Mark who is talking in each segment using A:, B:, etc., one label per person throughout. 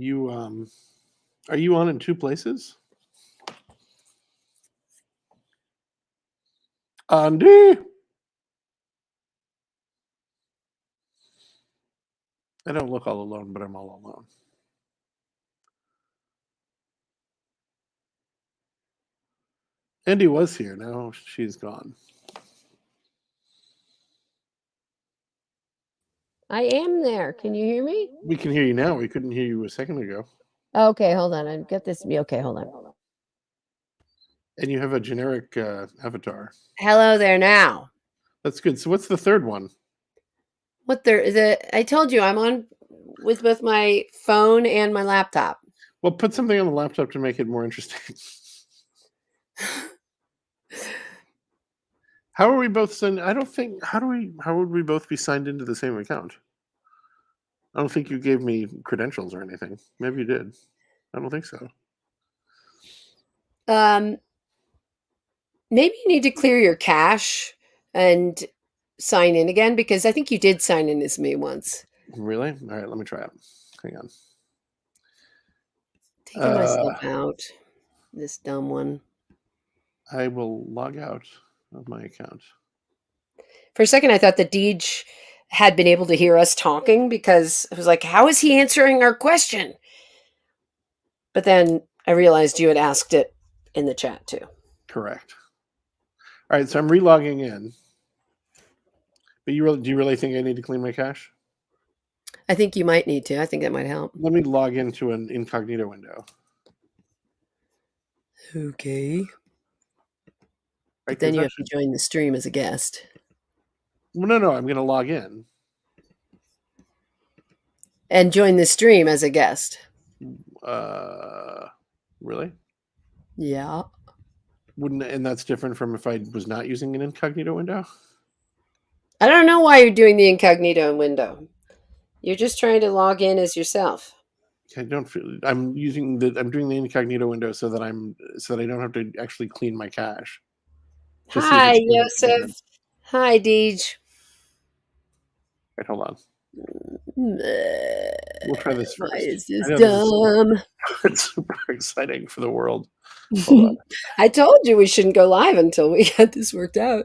A: You are you on in two places? Andy, I don't look all alone, but I'm all alone. Andy was here. Now she's gone.
B: I am there. Can you hear me?
A: We can hear you now. We couldn't hear you a second ago.
B: Okay, hold on. I've got this. Okay, hold on.
A: And you have a generic avatar.
B: Hello there now.
A: That's good. So what's the third one?
B: What there is it? I told you I'm on with both my phone and my laptop.
A: Well, put something on the laptop to make it more interesting. How are we both signed? I don't think. How would we both be signed into the same account? I don't think you gave me credentials or anything. Maybe you did. I don't think so.
B: Maybe you need to clear your cache and sign in again because I think you did sign in as me once.
A: Really? All right, let me try it. Hang on.
B: Taking myself out. This dumb one.
A: I will log out of my account.
B: For a second, I thought that Deej had been able to hear us talking because I was like, how is he answering our question? But then I realized you had asked it in the chat too.
A: Correct. All right, so I'm relogging in. But do you really think I need to clean my cache?
B: I think you might need to. I think that might help.
A: Let me log into an incognito window.
B: Okay. But
A: Right,
B: then you have to join the stream as a guest.
A: Well, no. I'm going to log in.
B: And join the stream as a guest.
A: Really?
B: Yeah.
A: And that's different from if I was not using an incognito window?
B: I don't know why you're doing the incognito window. You're just trying to log in as yourself.
A: I don't feel I'm doing the incognito window so that I don't have to actually clean my cache.
B: Hi, Joseph. Hi, Deej.
A: Right, hold on. We'll try this first.
B: Why is this dumb?
A: It's super exciting for the world.
B: I told you we shouldn't go live until we got this worked out.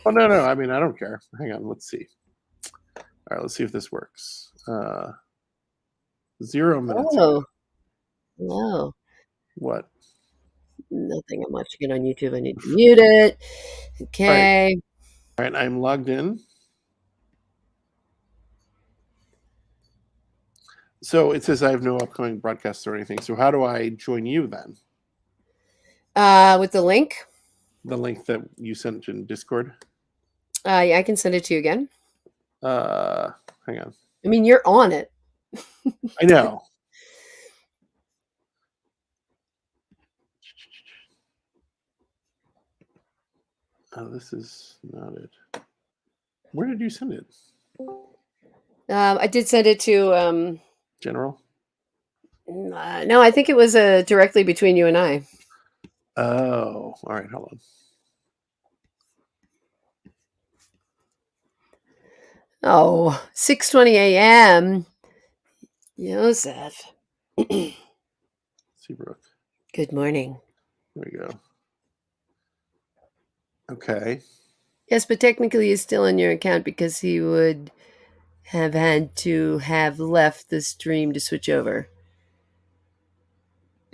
A: Oh, no. I mean, I don't care. Hang on. Let's see. All right, let's see if this works. 0 minutes.
B: Oh. Hello.
A: What?
B: Nothing. I'm watching it on YouTube. I need to mute it. Okay.
A: All right, I'm logged in. So it says I have no upcoming broadcasts or anything. So how do I join you then?
B: With the link?
A: The link that you sent in Discord?
B: Yeah, I can send it to you again.
A: Hang on.
B: I mean, you're on it.
A: I know. Oh, this is not it. Where did you send it?
B: I did send it to
A: General?
B: No, I think it was directly between you and I.
A: Oh, all right, hold on.
B: Oh, 6:20 a.m. Joseph.
A: Seabrook.
B: Good morning.
A: There we go. Okay.
B: Yes, but technically he's still in your account because he would have had to have left the stream to switch over.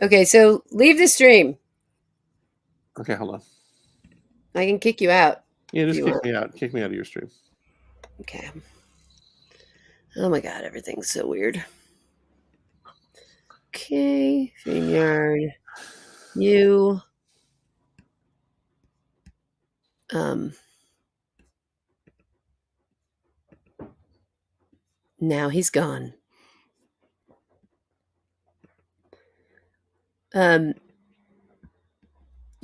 B: Okay, so leave the stream.
A: Okay, hold on.
B: I can kick you out.
A: Yeah, just kick me out. Kick me out of your stream.
B: Okay. Oh my god, everything's so weird. Okay, StreamYard. You. Now he's gone. You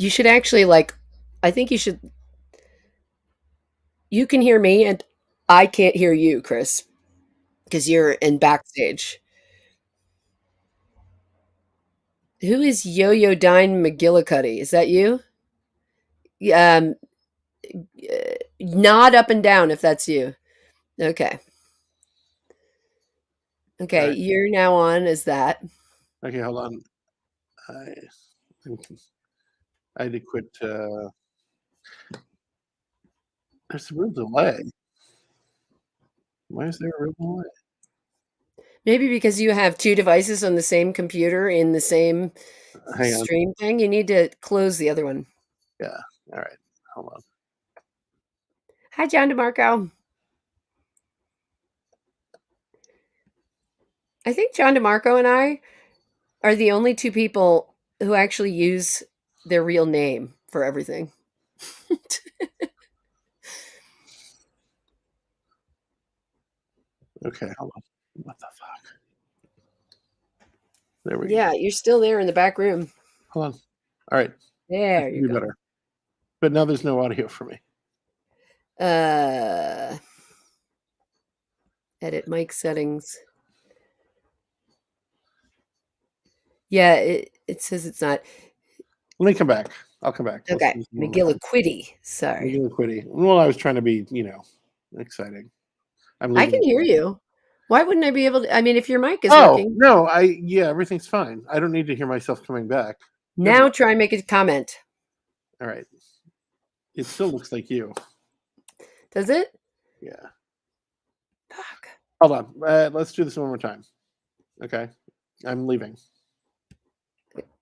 B: should actually I think you should. You can hear me and I can't hear you, Chris, because you're in backstage. Who is Yo-Yo Dine McGillicuddy? Is that you? Nod up and down if that's you. Okay. Okay,
A: right.
B: you're now on as that.
A: Okay, hold on. I I had to quit. There's a real delay. Why is there a real delay?
B: Maybe because you have 2 devices on the same computer in the same
A: Hang on.
B: stream thing, you need to close the other one.
A: Yeah. All right. Hold on.
B: Hi, John DeMarco. I think John DeMarco and I are the only 2 people who actually use their real name for everything.
A: Okay, hold on. What the fuck? There we go.
B: Yeah, you're still there in the back room.
A: Hold on. All right. That
B: There
A: should
B: you
A: be
B: go.
A: better. But now there's no audio for me.
B: Uh, edit mic settings. Yeah, it says it's not.
A: Let me come back. I'll come back. Let's
B: Okay,
A: do this one more time.
B: McGillicuddy. Sorry.
A: McGillicuddy. Well, I was trying to be, exciting. I'm
B: I
A: leaving
B: can
A: the
B: hear
A: phone.
B: you. Why wouldn't I be able to? I mean, if your mic is
A: Oh,
B: working,
A: no, yeah, everything's fine. I don't need to hear myself coming back. Never
B: now
A: mind.
B: try and make a comment.
A: All right. It still looks like you.
B: Does it?
A: Yeah.
B: Fuck.
A: Hold on. Let's do this one more time. Okay. I'm leaving.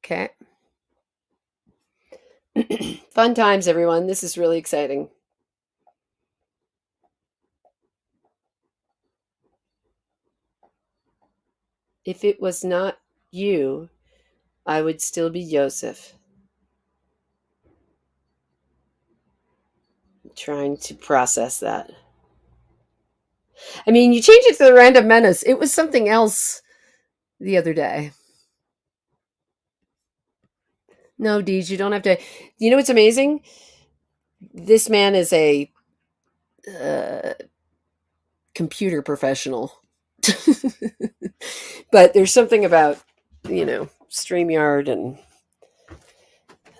B: Okay. Fun times, everyone. This is really exciting. If it was not you, I would still be Joseph. Trying to process that. I mean, you changed it to the Random Menace. It was something else the other day. No, Deej, you don't have to. You know what's amazing? This man is a uh, computer professional. But there's something about, StreamYard and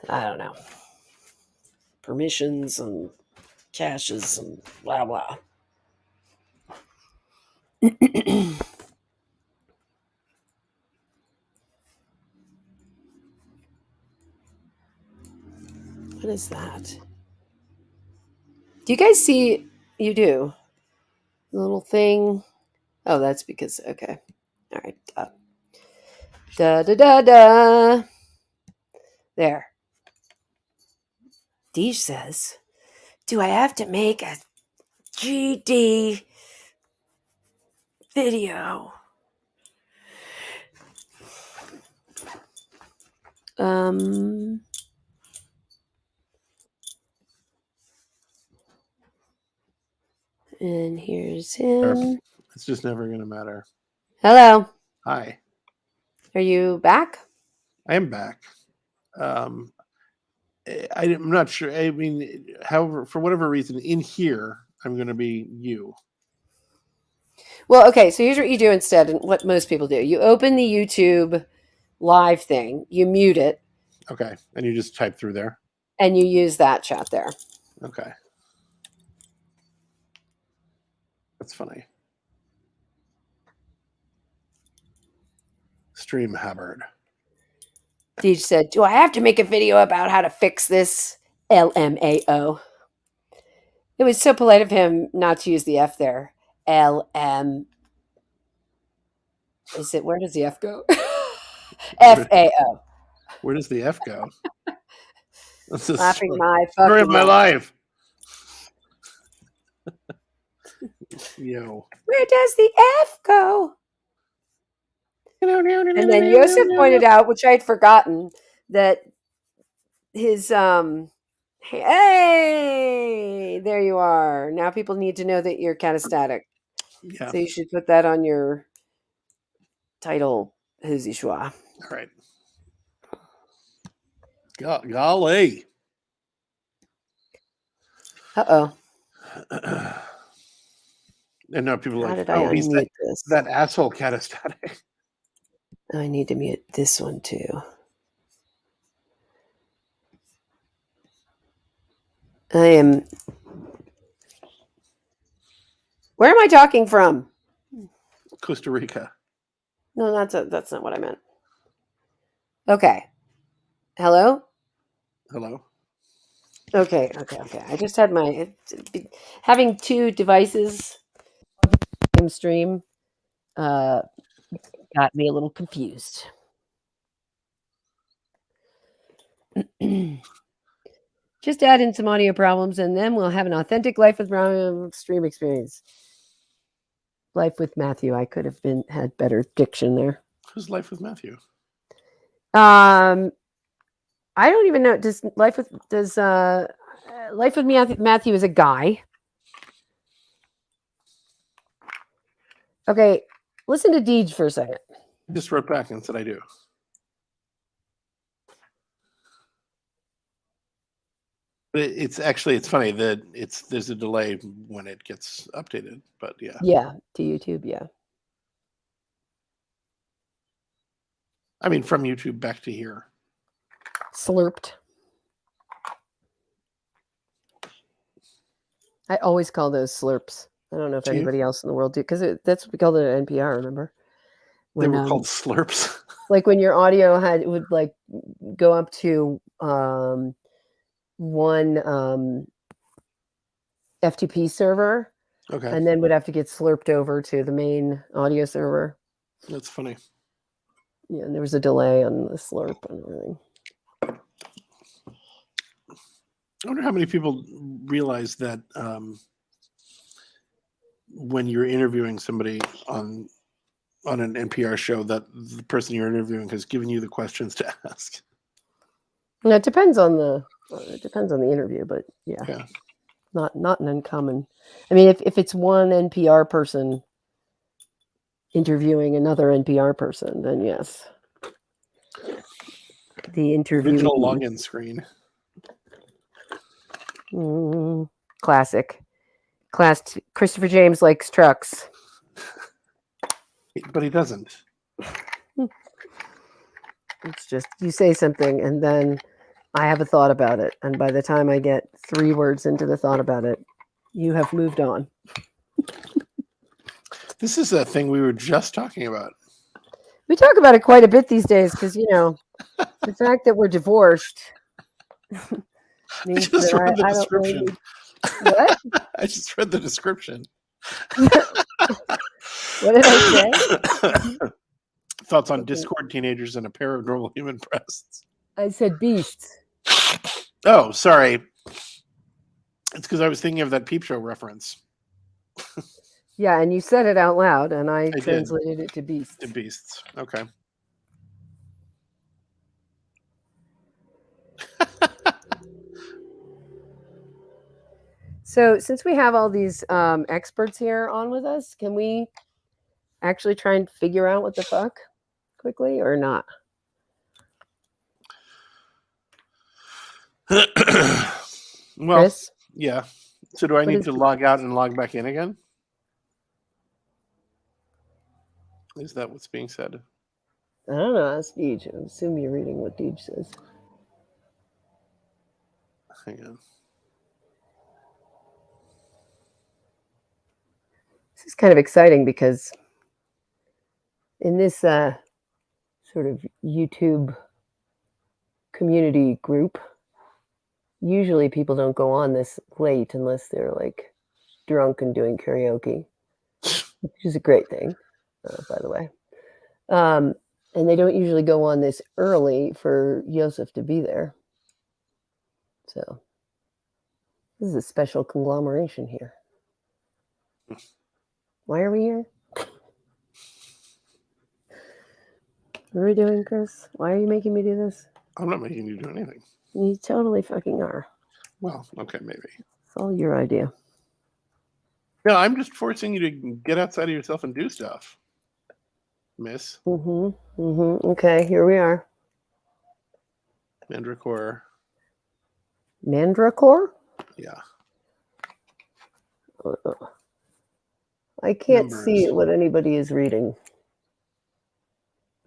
B: I don't know, permissions and caches and blah blah. What is that? Do you guys see? You do. The little thing. Oh, that's because, okay. All right. Da da da da. There. Deej says, do I have to make a GD video? Um, and here's
A: Or
B: him.
A: it's just never going to matter.
B: Hello.
A: Hi.
B: Are you back?
A: I am back. Um, I'm not sure. I mean, however, for whatever reason, in here, I'm going to be you.
B: Well, okay, so here's what you do instead, and what most people do. You open the YouTube live thing, you mute it,
A: Okay. And you just type through there.
B: and you use that chat there.
A: Okay. That's funny. Stream Hubbard.
B: Deej said, do I have to make a video about how to fix this? LMAO. It was so polite of him not to use the F there. LM. Is it, where does the F go?
A: Where,
B: FAO.
A: where does the F go? That's the
B: Laughing
A: story,
B: my
A: story of
B: fucking
A: my
B: life.
A: life. Yo.
B: Where does the F go? And then Yosef pointed out, which I had forgotten, that his hey, there you are. Now people need to know that you're catastatic.
A: Yeah.
B: So you should put that on your title, Who's Shua.
A: All right. Golly.
B: Uh-oh.
A: And now people are
B: How
A: like,
B: did I
A: oh, he's
B: unmute this?
A: that asshole catastatic.
B: I need to mute this one too. I am. Where am I talking from?
A: Costa Rica.
B: No, that's not what I meant. Okay. Hello?
A: Hello?
B: Okay. I just had having two devices same stream uh got me a little confused. Just add in some audio problems and then we'll have an authentic life with Brown stream experience. Life with Matthew. I could have had better diction there.
A: Who's Life with Matthew?
B: I don't even know. Does Life with Matthew is a guy? Okay, listen to Deej for a second.
A: I just wrote back and said I do. It's funny that there's a delay when it gets updated, but yeah.
B: Yeah, to YouTube, yeah.
A: I mean, from YouTube back to here.
B: Slurped. I always call those slurps. I don't know if anybody else in the world do, because that's what we called it at NPR. Remember?
A: They were called slurps.
B: Like when your audio would like go up to one FTP server,
A: okay,
B: and then would have to get slurped over to the main audio server.
A: That's funny.
B: Yeah, and there was a delay on the slurp and everything.
A: I wonder how many people realize that when you're interviewing somebody on an NPR show, that the person you're interviewing has given you the questions to ask.
B: Yeah, it depends on the interview, but
A: yeah.
B: Not an uncommon. I mean, if it's one NPR person interviewing another NPR person, then yes. The interview
A: Original login screen.
B: Classic. Christopher James likes trucks.
A: But he doesn't.
B: It's just you say something and then I have a thought about it. And by the time I get 3 words into the thought about it, you have moved on.
A: This is a thing we were just talking about.
B: We talk about it quite a bit these days because, the fact that we're divorced means
A: I just read the
B: I
A: description.
B: What?
A: I just read the description.
B: What did I say?
A: Thoughts on Discord teenagers and a pair of normal human breasts.
B: I said beasts.
A: Oh, sorry. It's because I was thinking of that Peep Show reference.
B: Yeah, and you said it out loud, and I translated it to beasts.
A: To beasts. Okay.
B: So, since we have all these experts here on with us, can we actually try and figure out what the fuck quickly or not?
A: Well,
B: Chris?
A: Yeah. So do I need to log out and log back in again? Is that what's being said?
B: I don't know. Ask Deej. I assume you're reading what Deej says.
A: Hang on.
B: This is kind of exciting because in this sort of YouTube community group, usually people don't go on this late unless they're like drunk and doing karaoke, which is a great thing, by the way. And they don't usually go on this early for Joseph to be there. So this is a special conglomeration here. Why are we here? What are we doing, Chris? Why are you making me do this?
A: I'm not making you do anything.
B: You totally fucking are.
A: Well, okay, maybe.
B: It's all your idea.
A: No, I'm just forcing you to get outside of yourself and do stuff, miss.
B: Okay, here we are.
A: Mandracore.
B: Mandracore?
A: Yeah.
B: I can't see what anybody is reading.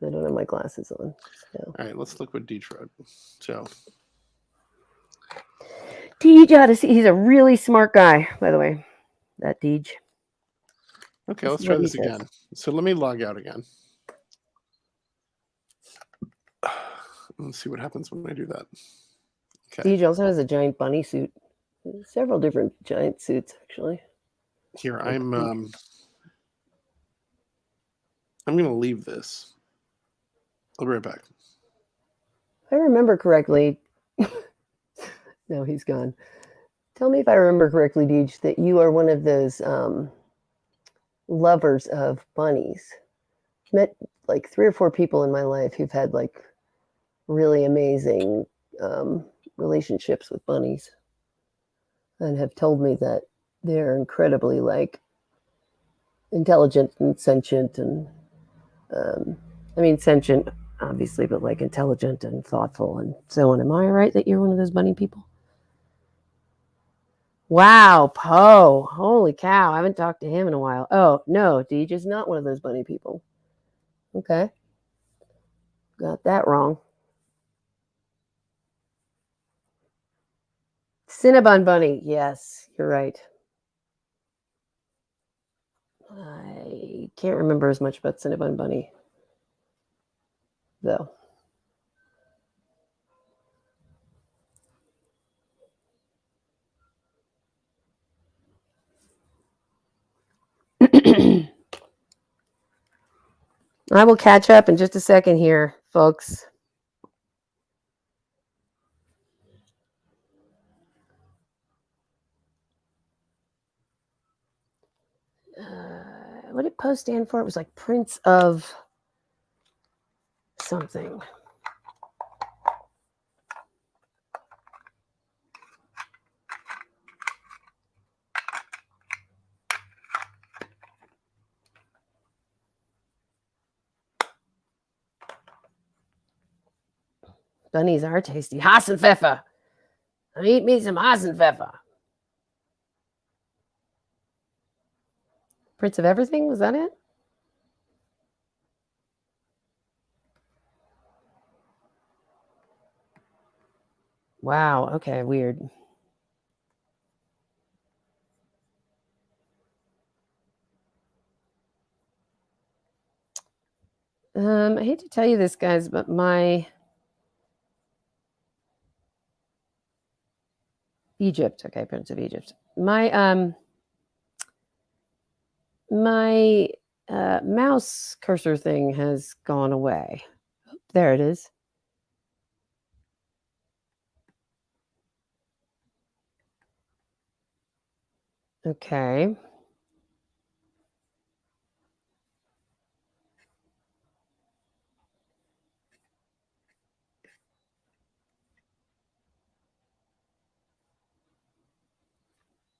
B: I don't have my glasses on. So.
A: All right, let's look what Deej wrote. So,
B: Deej, he's a really smart guy, by the way. That Deej.
A: Okay, let's try this again. So let me log out again. Let's see what happens when I do that. Okay.
B: Deej also has a giant bunny suit. Several different giant suits, actually.
A: Here,
B: Like
A: I'm going to leave this. I'll be right back.
B: if I remember correctly, no, he's gone. Tell me if I remember correctly, Deej, that you are one of those lovers of bunnies. Met like 3 or 4 people in my life who've had like really amazing relationships with bunnies and have told me that they're incredibly like intelligent and sentient and I mean sentient obviously, but like intelligent and thoughtful and so on. Am I right that you're one of those bunny people? Wow, Poe. Holy cow. I haven't talked to him in a while. Oh, no, Deej is not one of those bunny people. Okay. Got that wrong. Cinnabon Bunny. Yes, you're right. I can't remember as much about Cinnabon Bunny, though. I will catch up in just a second here, folks. What did Poe stand for? It was like Prince of something. Bunnies are tasty. Hassenpfeffer. Eat me some Hassenpfeffer. Prince of Everything? Was that it? Wow. Okay. Weird. I hate to tell you this, guys, but my Egypt. Okay, Prince of Egypt. My mouse cursor thing has gone away. There it is. Okay.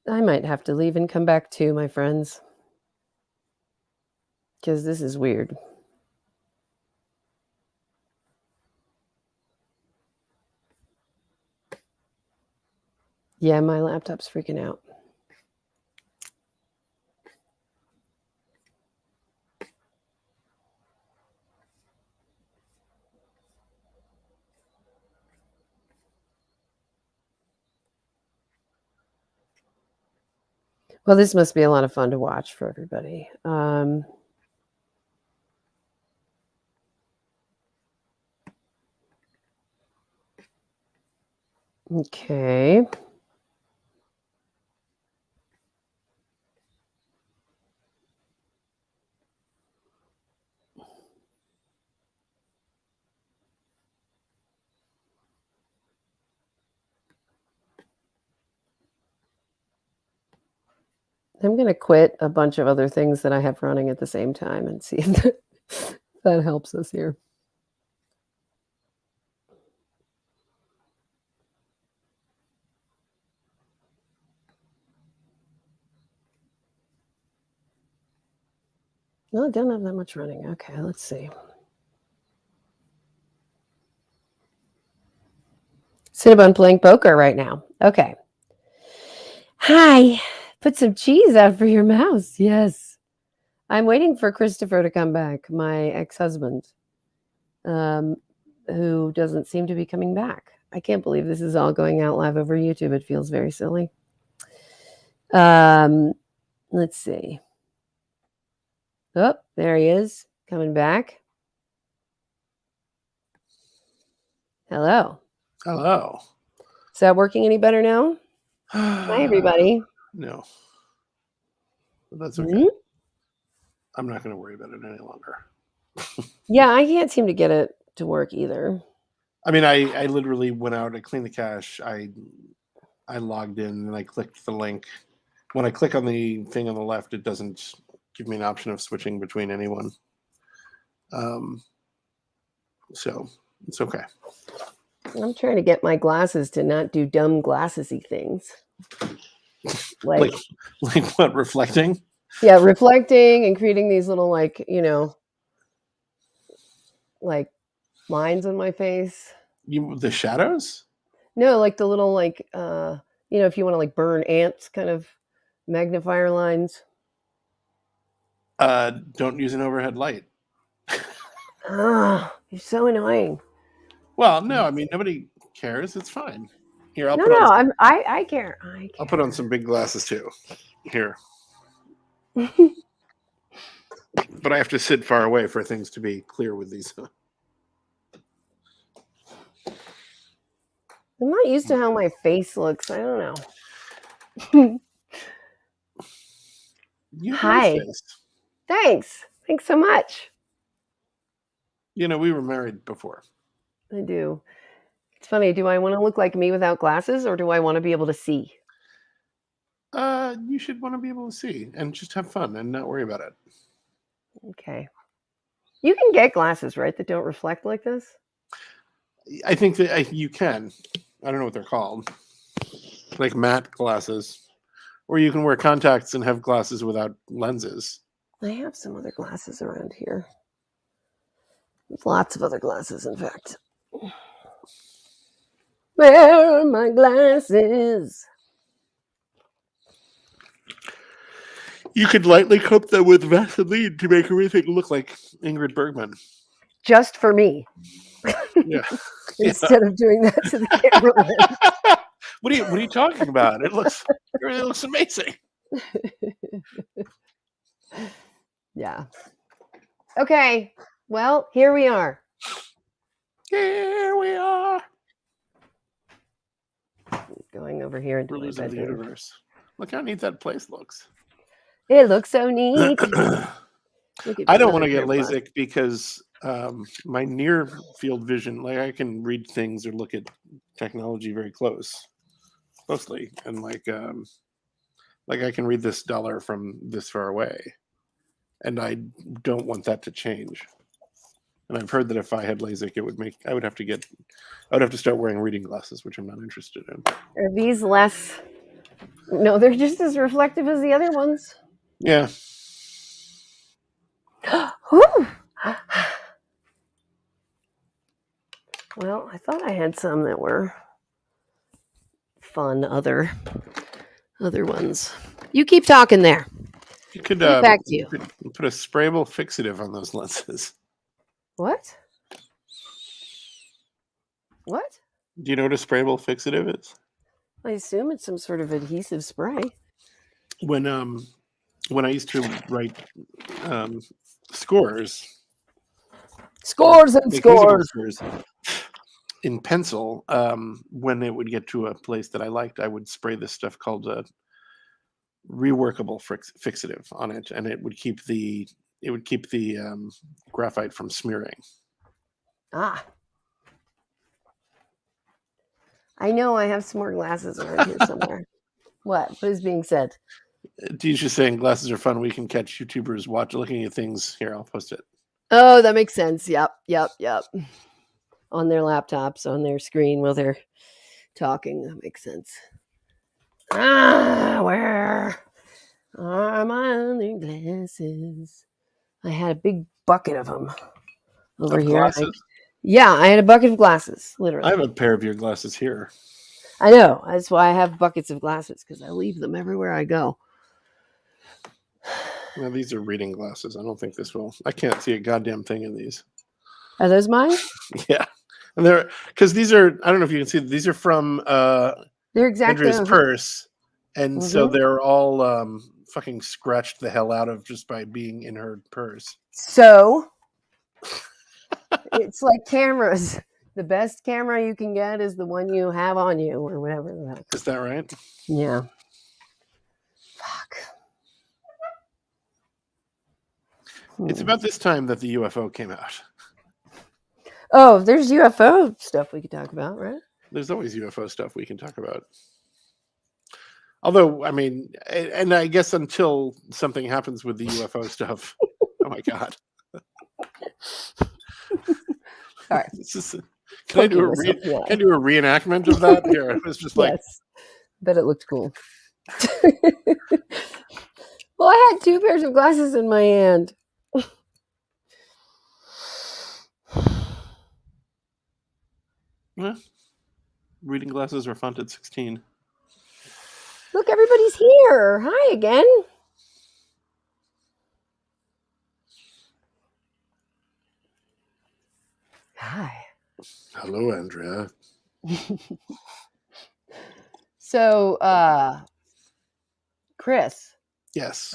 B: I might have to leave and come back too, my friends, because this is weird. Yeah, my laptop's freaking out. Well, this must be a lot of fun to watch for everybody. Okay. I'm going to quit a bunch of other things that I have running at the same time and see if that helps us here. No, I don't have that much running. Okay, let's see. Cinnabon playing poker right now. Okay. Hi. Put some cheese out for your mouse. Yes. I'm waiting for Christopher to come back, my ex-husband, who doesn't seem to be coming back. I can't believe this is all going out live over YouTube. It feels very silly. Let's see. Oh, there he is, coming back. Hello.
A: Hello.
B: Is that working any better now? Hi, everybody.
A: No, but that's okay.
B: Hmm?
A: I'm not going to worry about it any longer.
B: Yeah, I can't seem to get it to work either.
A: I mean, I literally went out, I cleaned the cache, I logged in, and I clicked the link. When I click on the thing on the left, it doesn't give me an option of switching between anyone. So it's okay.
B: I'm trying to get my glasses to not do dumb glassesy things.
A: Like what? Reflecting?
B: Yeah, reflecting and creating these little like lines on my face.
A: The shadows?
B: No, like the little if you want to like burn ants kind of magnifier lines.
A: Don't use an overhead light.
B: You're so annoying.
A: Well, no, I mean nobody cares. It's fine. Here, I'll
B: No,
A: put on.
B: I care.
A: I'll put on some big glasses too. Here, but I have to sit far away for things to be clear with these.
B: I'm not used to how my face looks. I don't know.
A: You have a nice
B: Hi.
A: face.
B: Thanks. Thanks so much.
A: You know, we were married before.
B: I do. It's funny. Do I want to look like me without glasses or do I want to be able to see?
A: You should want to be able to see and just have fun and not worry about it.
B: Okay. You can get glasses, right, that don't reflect like this?
A: I think that you can. I don't know what they're called. Like matte glasses. Or you can wear contacts and have glasses without lenses.
B: I have some other glasses around here. There's lots of other glasses, in fact. Where are my glasses?
A: You could lightly coat them with Vaseline to make everything look like Ingrid Bergman.
B: Just for me.
A: Yeah.
B: Instead of doing that to the camera.
A: What are you talking about? It really looks amazing.
B: Yeah. Okay. Well, here we are.
A: Here we are.
B: Going over here into
A: Rulers
B: my
A: of the
B: bedroom.
A: universe. Look how neat that place looks.
B: It looks so neat.
A: I don't want to get LASIK because my near field vision, like I can read things or look at technology very closely, and like I can read this dollar from this far away, and I don't want that to change. And I've heard that if I had LASIK, I would have to start wearing reading glasses, which I'm not interested in.
B: Are these less? No, they're just as reflective as the other ones.
A: Yeah.
B: Well, I thought I had some that were fun. Other ones. You keep talking there.
A: You could
B: Get back to you.
A: could put a sprayable fixative on those lenses.
B: What? What?
A: Do you know what a sprayable fixative is?
B: I assume it's some sort of adhesive spray.
A: When I used to write scores
B: and scores
A: in pencil, when it would get to a place that I liked, I would spray this stuff called a reworkable fixative on it, and it would keep the graphite from smearing.
B: Ah. I know I have some more glasses around here somewhere. What is being said?
A: Dee's just saying glasses are fun. We can catch YouTubers looking at things. Here, I'll post it.
B: Oh, that makes sense. Yep. On their laptops, on their screen while they're talking. That makes sense. Where are my other glasses? I had a big bucket of them over here.
A: Glasses?
B: I had a bucket of glasses, literally.
A: I have a pair of your glasses here.
B: I know. That's why I have buckets of glasses, because I leave them everywhere I go.
A: Well, these are reading glasses. I don't think this will. I can't see a goddamn thing in these.
B: Are those mine?
A: Yeah. And they're, because these are, I don't know if you can see, these are from
B: they're exactly
A: Andrea's purse. And so they're all fucking scratched the hell out of just by being in her purse.
B: So it's like cameras. The best camera you can get is the one you have on you, or whatever the heck.
A: Is that right?
B: Yeah. Fuck.
A: It's about this time that the UFO came out.
B: Oh, there's UFO stuff we could talk about, right?
A: There's always UFO stuff we can talk about. Although, I mean, and I guess until something happens with the UFO stuff, oh my God.
B: Sorry.
A: Can I do a reenactment of that? Here, it was just like,
B: yes. Bet it looked cool. Well, I had 2 pairs of glasses in my hand.
A: yeah. Reading glasses are fun at 16.
B: Look, everybody's here. Hi again. Hi.
A: Hello, Andrea.
B: So, Chris.
A: Yes.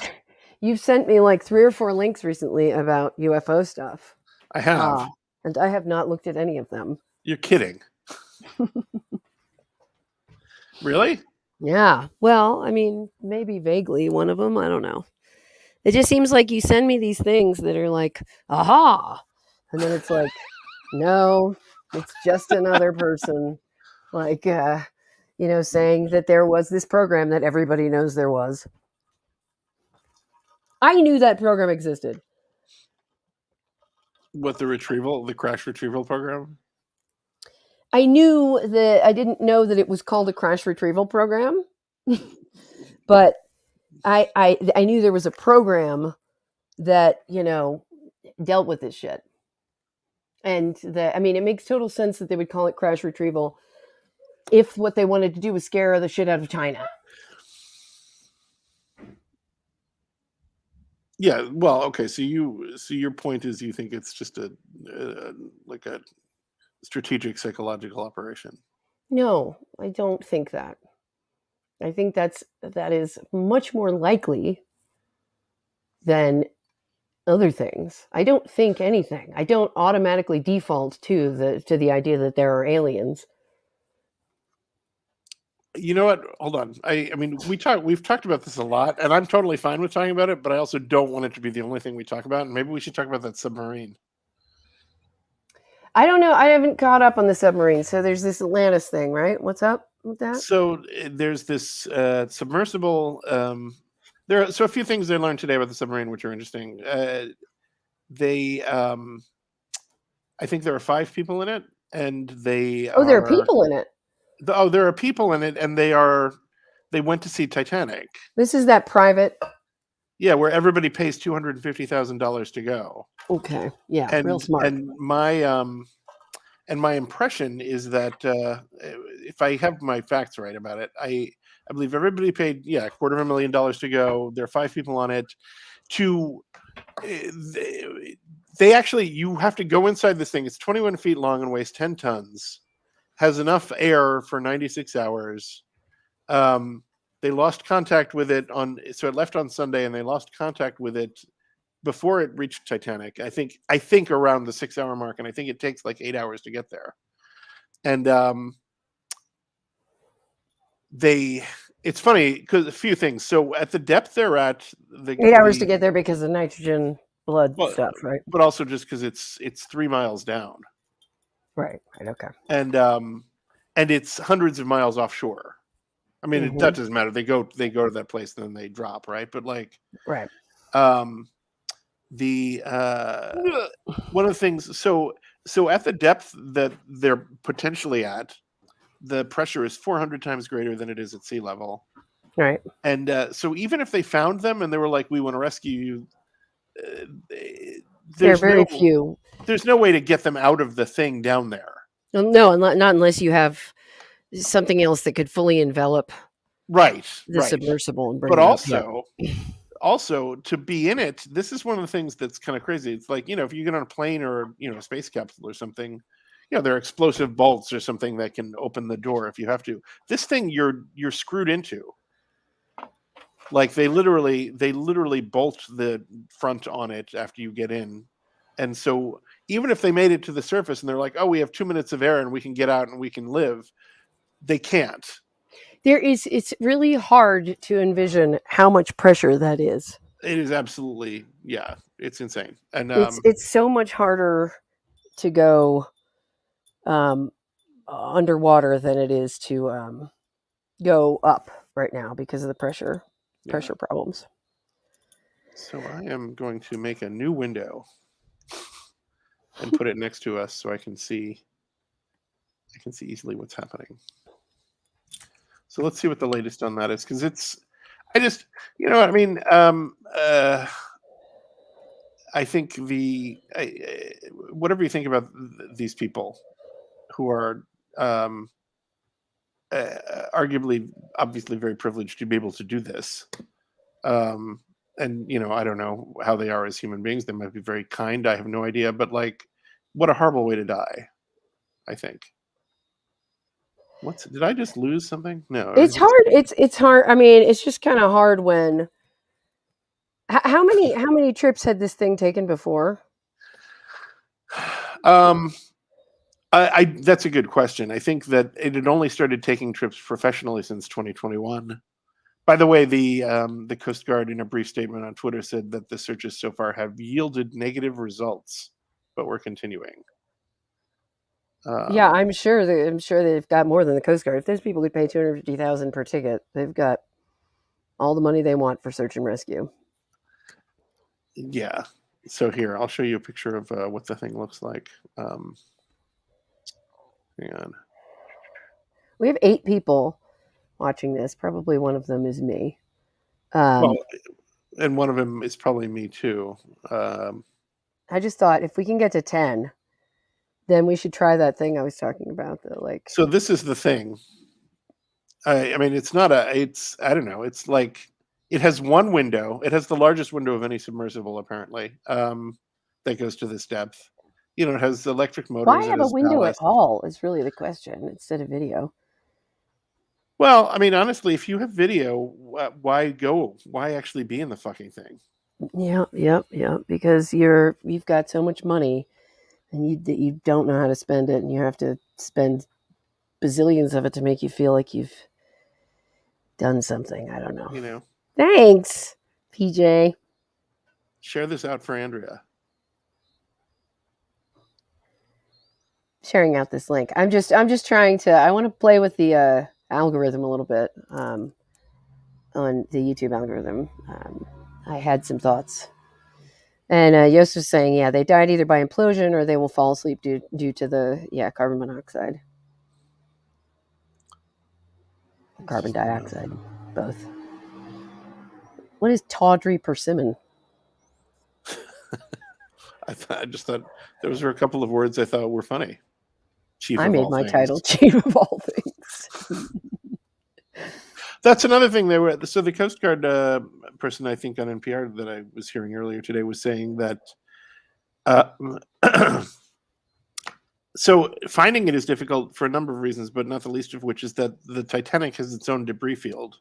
B: You've sent me like 3 or 4 links recently about UFO stuff.
A: I have.
B: And I have not looked at any of them.
A: You're kidding. Really?
B: Yeah. Well, I mean, maybe vaguely one of them. I don't know. It just seems like you send me these things that are like, aha. And then it's like, no, it's just another person. Like, saying that there was this program that everybody knows there was. I knew that program existed.
A: What, the crash retrieval program?
B: I knew that I didn't know that it was called a crash retrieval program, but I knew there was a program that, dealt with this shit. And it makes total sense that they would call it crash retrieval if what they wanted to do was scare the shit out of China.
A: Yeah, well, okay. So your point is you think it's just a strategic psychological operation?
B: No, I don't think that. I think that is much more likely than other things. I don't think anything. I don't automatically default to the idea that there are aliens.
A: You know what? Hold on. I mean, we've talked about this a lot, and I'm totally fine with talking about it, but I also don't want it to be the only thing we talk about. And maybe we should talk about that submarine.
B: I don't know. I haven't caught up on the submarine. So there's this Atlantis thing, right? What's up with that?
A: So there's this submersible. There are a few things I learned today about the submarine, which are interesting. I think there are 5 people in it, and there
B: are people in it.
A: There are people in it, and they went to see Titanic.
B: This is that private.
A: Yeah, where everybody pays $250,000 to go.
B: Okay, yeah, real smart.
A: And my impression is that if I have my facts right about it, I believe everybody paid $250,000 to go. There are 5 people on it. They actually, you have to go inside this thing. It's 21 feet long and weighs 10 tons. Has enough air for 96 hours. They lost contact with it so it left on Sunday, and they lost contact with it before it reached Titanic. I think around the 6-hour mark, and I think it takes like 8 hours to get there. And it's funny because a few things. So at the depth they're at,
B: 8 hours to get there because of nitrogen blood stuff, right?
A: But also just because it's 3 miles down.
B: Right. Okay.
A: And it's hundreds of miles offshore. I mean, that doesn't matter. They go to that place and then they drop, right? But like,
B: right.
A: The one of the things. So at the depth that they're potentially at, the pressure is 400 times greater than it is at sea level.
B: Right.
A: And so even if they found them and they were like, "We want to rescue you,"
B: there are very few.
A: There's no way to get them out of the thing down there.
B: No, not unless you have something else that could fully envelop the submersible and bring
A: it
B: up.
A: Also to be in it, this is one of the things that's kind of crazy. It's like, if you get on a plane or a space capsule or something, there are explosive bolts or something that can open the door if you have to. This thing you're screwed into. Like they literally bolt the front on it after you get in. And so even if they made it to the surface and they're like, oh, we have 2 minutes of air and we can get out and we can live, they can't.
B: It's really hard to envision how much pressure that is.
A: It is absolutely, yeah, it's insane. And
B: It's so much harder to go underwater than it is to go up right now because of the pressure problems.
A: So I am going to make a new window and put it next to us so I can see easily what's happening. So let's see what the latest on that is, because I just, you know what I mean? I think whatever you think about these people who are arguably, obviously very privileged to be able to do this. And, I don't know how they are as human beings. They might be very kind. I have no idea. But like, what a horrible way to die, I think. Did I just lose something? No.
B: It's hard. It's hard. I mean, it's just kind of hard when. How many trips had this thing taken before?
A: That's a good question. I think that it had only started taking trips professionally since 2021. By the way, the Coast Guard, in a brief statement on Twitter, said that the searches so far have yielded negative results, but we're continuing.
B: Yeah, I'm sure they've got more than the Coast Guard. If there's people who pay $250,000 per ticket, they've got all the money they want for search and rescue.
A: Yeah. So here, I'll show you a picture of what the thing looks like. Hang on.
B: We have 8 people watching this. Probably one of them is me.
A: Well, and one of them is probably me too.
B: I just thought if we can get to 10, then we should try that thing I was talking about.
A: So this is the thing. I mean, it's not I don't know. It's like, it has one window. It has the largest window of any submersible, apparently, that goes to this depth. It has electric motors.
B: Why have a window at all is really the question, instead of video.
A: Well, I mean, honestly, if you have video, why go? Why actually be in the fucking thing?
B: Yeah. Because you've got so much money, and you don't know how to spend it, and you have to spend bazillions of it to make you feel like you've done something. I don't know. Thanks, PJ.
A: Share this out for Andrea.
B: Sharing out this link. I'm just trying to. I want to play with the algorithm a little bit on the YouTube algorithm. I had some thoughts, and Yost was saying, yeah, they died either by implosion or they will fall asleep due to the carbon monoxide, carbon dioxide, both. What is tawdry persimmon?
A: I just thought those were a couple of words I thought were funny.
B: I made my title Chief of All Things.
A: That's another thing so the Coast Guard person, I think, on NPR that I was hearing earlier today was saying that so finding it is difficult for a number of reasons, but not the least of which is that the Titanic has its own debris field.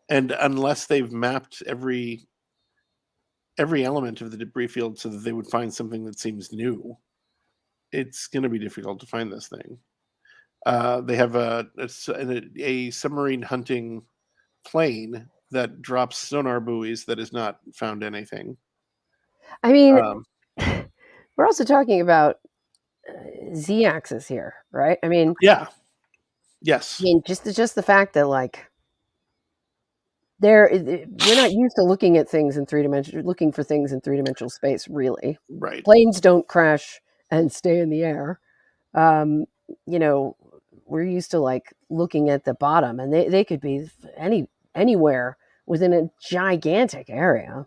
A: And unless they've mapped every element of the debris field so that they would find something that seems new, it's going to be difficult to find this thing. They have a submarine hunting plane that drops sonar buoys that has not found anything.
B: I mean, we're also talking about Z-axis here, right? I mean,
A: yeah, yes.
B: I mean, just the fact that we're not used to looking for things in three-dimensional space, really.
A: Right.
B: Planes don't crash and stay in the air. We're used to looking at the bottom, and they could be anywhere within a gigantic area.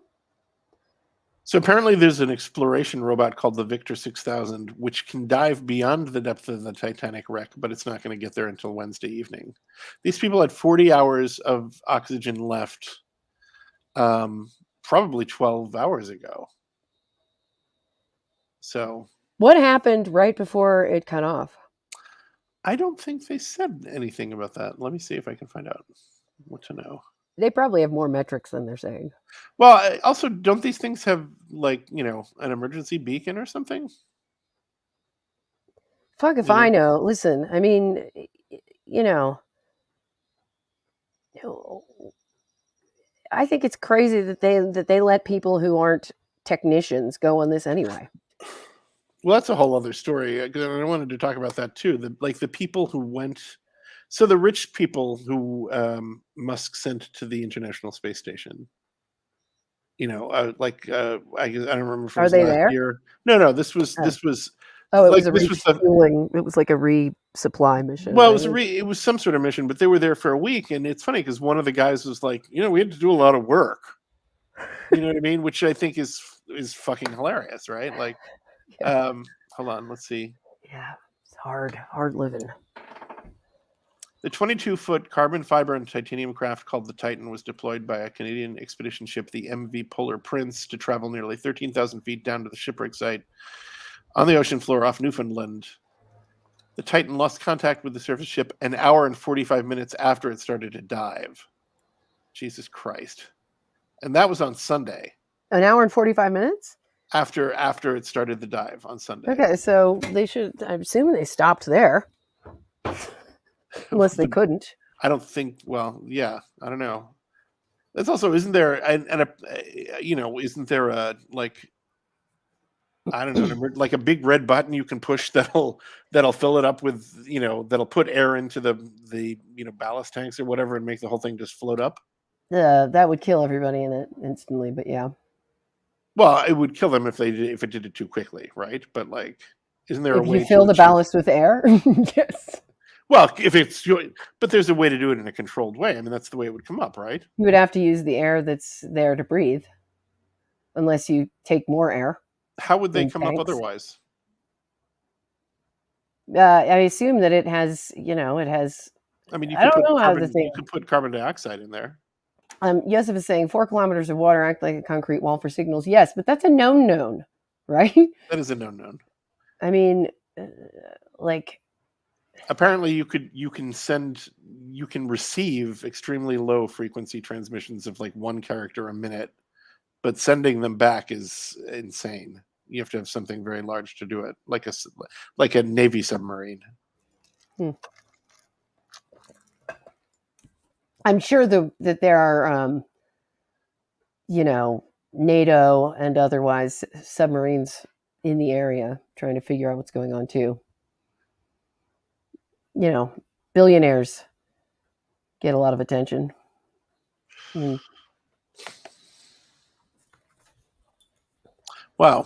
A: So apparently there's an exploration robot called the Victor 6000, which can dive beyond the depth of the Titanic wreck, but it's not going to get there until Wednesday evening. These people had 40 hours of oxygen left, probably 12 hours ago. So
B: what happened right before it cut off?
A: I don't think they said anything about that. Let me see if I can find out what to know.
B: They probably have more metrics than they're saying.
A: Well, also, don't these things have like an emergency beacon or something?
B: Fuck if
A: You know,
B: I know. Listen, I mean, you know, I think it's crazy that they let people who aren't technicians go on this anyway.
A: well, that's a whole other story. I wanted to talk about that too. The people who went, so the rich people who Musk sent to the International Space Station. I don't remember if it
B: Are
A: was
B: they
A: last
B: there?
A: year. No, this was
B: Oh,
A: this was
B: oh, it was
A: like
B: a
A: this was the
B: refueling. It was like a resupply mission,
A: well,
B: right?
A: it was some sort of mission, but they were there for a week, and it's funny because one of the guys was like, we had to do a lot of work. You know what I mean? Which I think is fucking hilarious, right? Like,
B: Yeah,
A: hold on, let's see.
B: yeah. It's hard living.
A: The 22-foot carbon fiber and titanium craft called the Titan was deployed by a Canadian expedition ship, the MV Polar Prince, to travel nearly 13,000 feet down to the shipwreck site on the ocean floor off Newfoundland. The Titan lost contact with the surface ship an hour and 45 minutes after it started to dive. Jesus Christ. And that was on Sunday.
B: An hour and 45 minutes?
A: After it started the dive on Sunday.
B: Okay, so they should. I'm assuming they stopped there, unless they couldn't.
A: I don't think. Well, yeah, I don't know. That's also isn't there isn't there a like I don't know like a big red button you can push that'll fill it up with that'll put air into the ballast tanks or whatever and make the whole thing just float up.
B: That would kill everybody in it instantly. But yeah,
A: Well, it would kill them if it did it too quickly, right? But like, isn't there a
B: if you
A: way
B: fill
A: to
B: the
A: achieve?
B: ballast with air, yes,
A: Well, but there's a way to do it in a controlled way. I mean, that's the way it would come up, right?
B: you would have to use the air that's there to breathe, unless you take more air
A: How would they
B: in
A: come up
B: tanks.
A: otherwise?
B: I assume that it has, it has.
A: I mean,
B: I don't know how the
A: you
B: thing.
A: could put carbon dioxide in there.
B: Yosef is saying 4 kilometers of water act like a concrete wall for signals. Yes, but that's a known, right?
A: That is a known.
B: I mean, uh, like,
A: Apparently, you can receive extremely low frequency transmissions of like one character a minute, but sending them back is insane. You have to have something very large to do it, like a Navy submarine.
B: hmm. I'm sure that there are, NATO and otherwise submarines in the area trying to figure out what's going on too. Billionaires get a lot of attention. Mm.
A: Wow.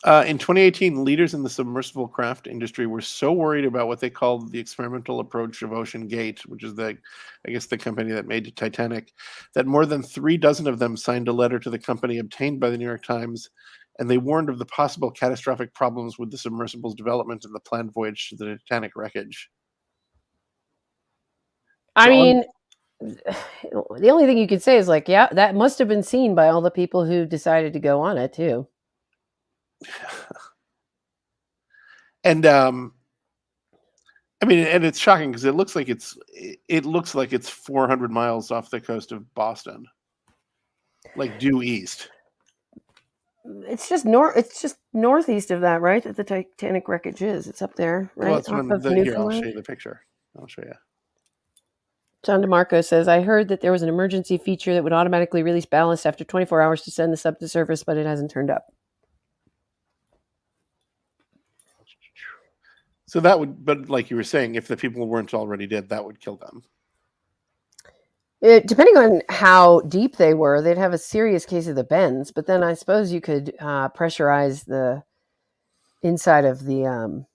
A: In 2018, leaders in the submersible craft industry were so worried about what they called the experimental approach of Ocean Gate, which is I guess the company that made Titanic, that more than 36 of them signed a letter to the company obtained by the New York Times, and they warned of the possible catastrophic problems with the submersible's development and the planned voyage to the Titanic wreckage.
B: I
A: So
B: mean, the only thing you could say is like, yeah, that must have been seen by all the people who decided to go on it too.
A: and I mean, and it's shocking because it looks like it's 400 miles off the coast of Boston, like due east.
B: It's just northeast of that, right? That the Titanic wreckage is. It's up there,
A: Well,
B: right?
A: that's
B: Off
A: one
B: of
A: here. I'll show
B: Newfoundland.
A: you the picture. I'll show you.
B: John DeMarco says, I heard that there was an emergency feature that would automatically release ballast after 24 hours to send the sub to surface, but it hasn't turned up.
A: So that would, but like you were saying, if the people weren't already dead, that would kill them.
B: Depending on how deep they were, they'd have a serious case of the bends. But then I suppose you could pressurize the inside of the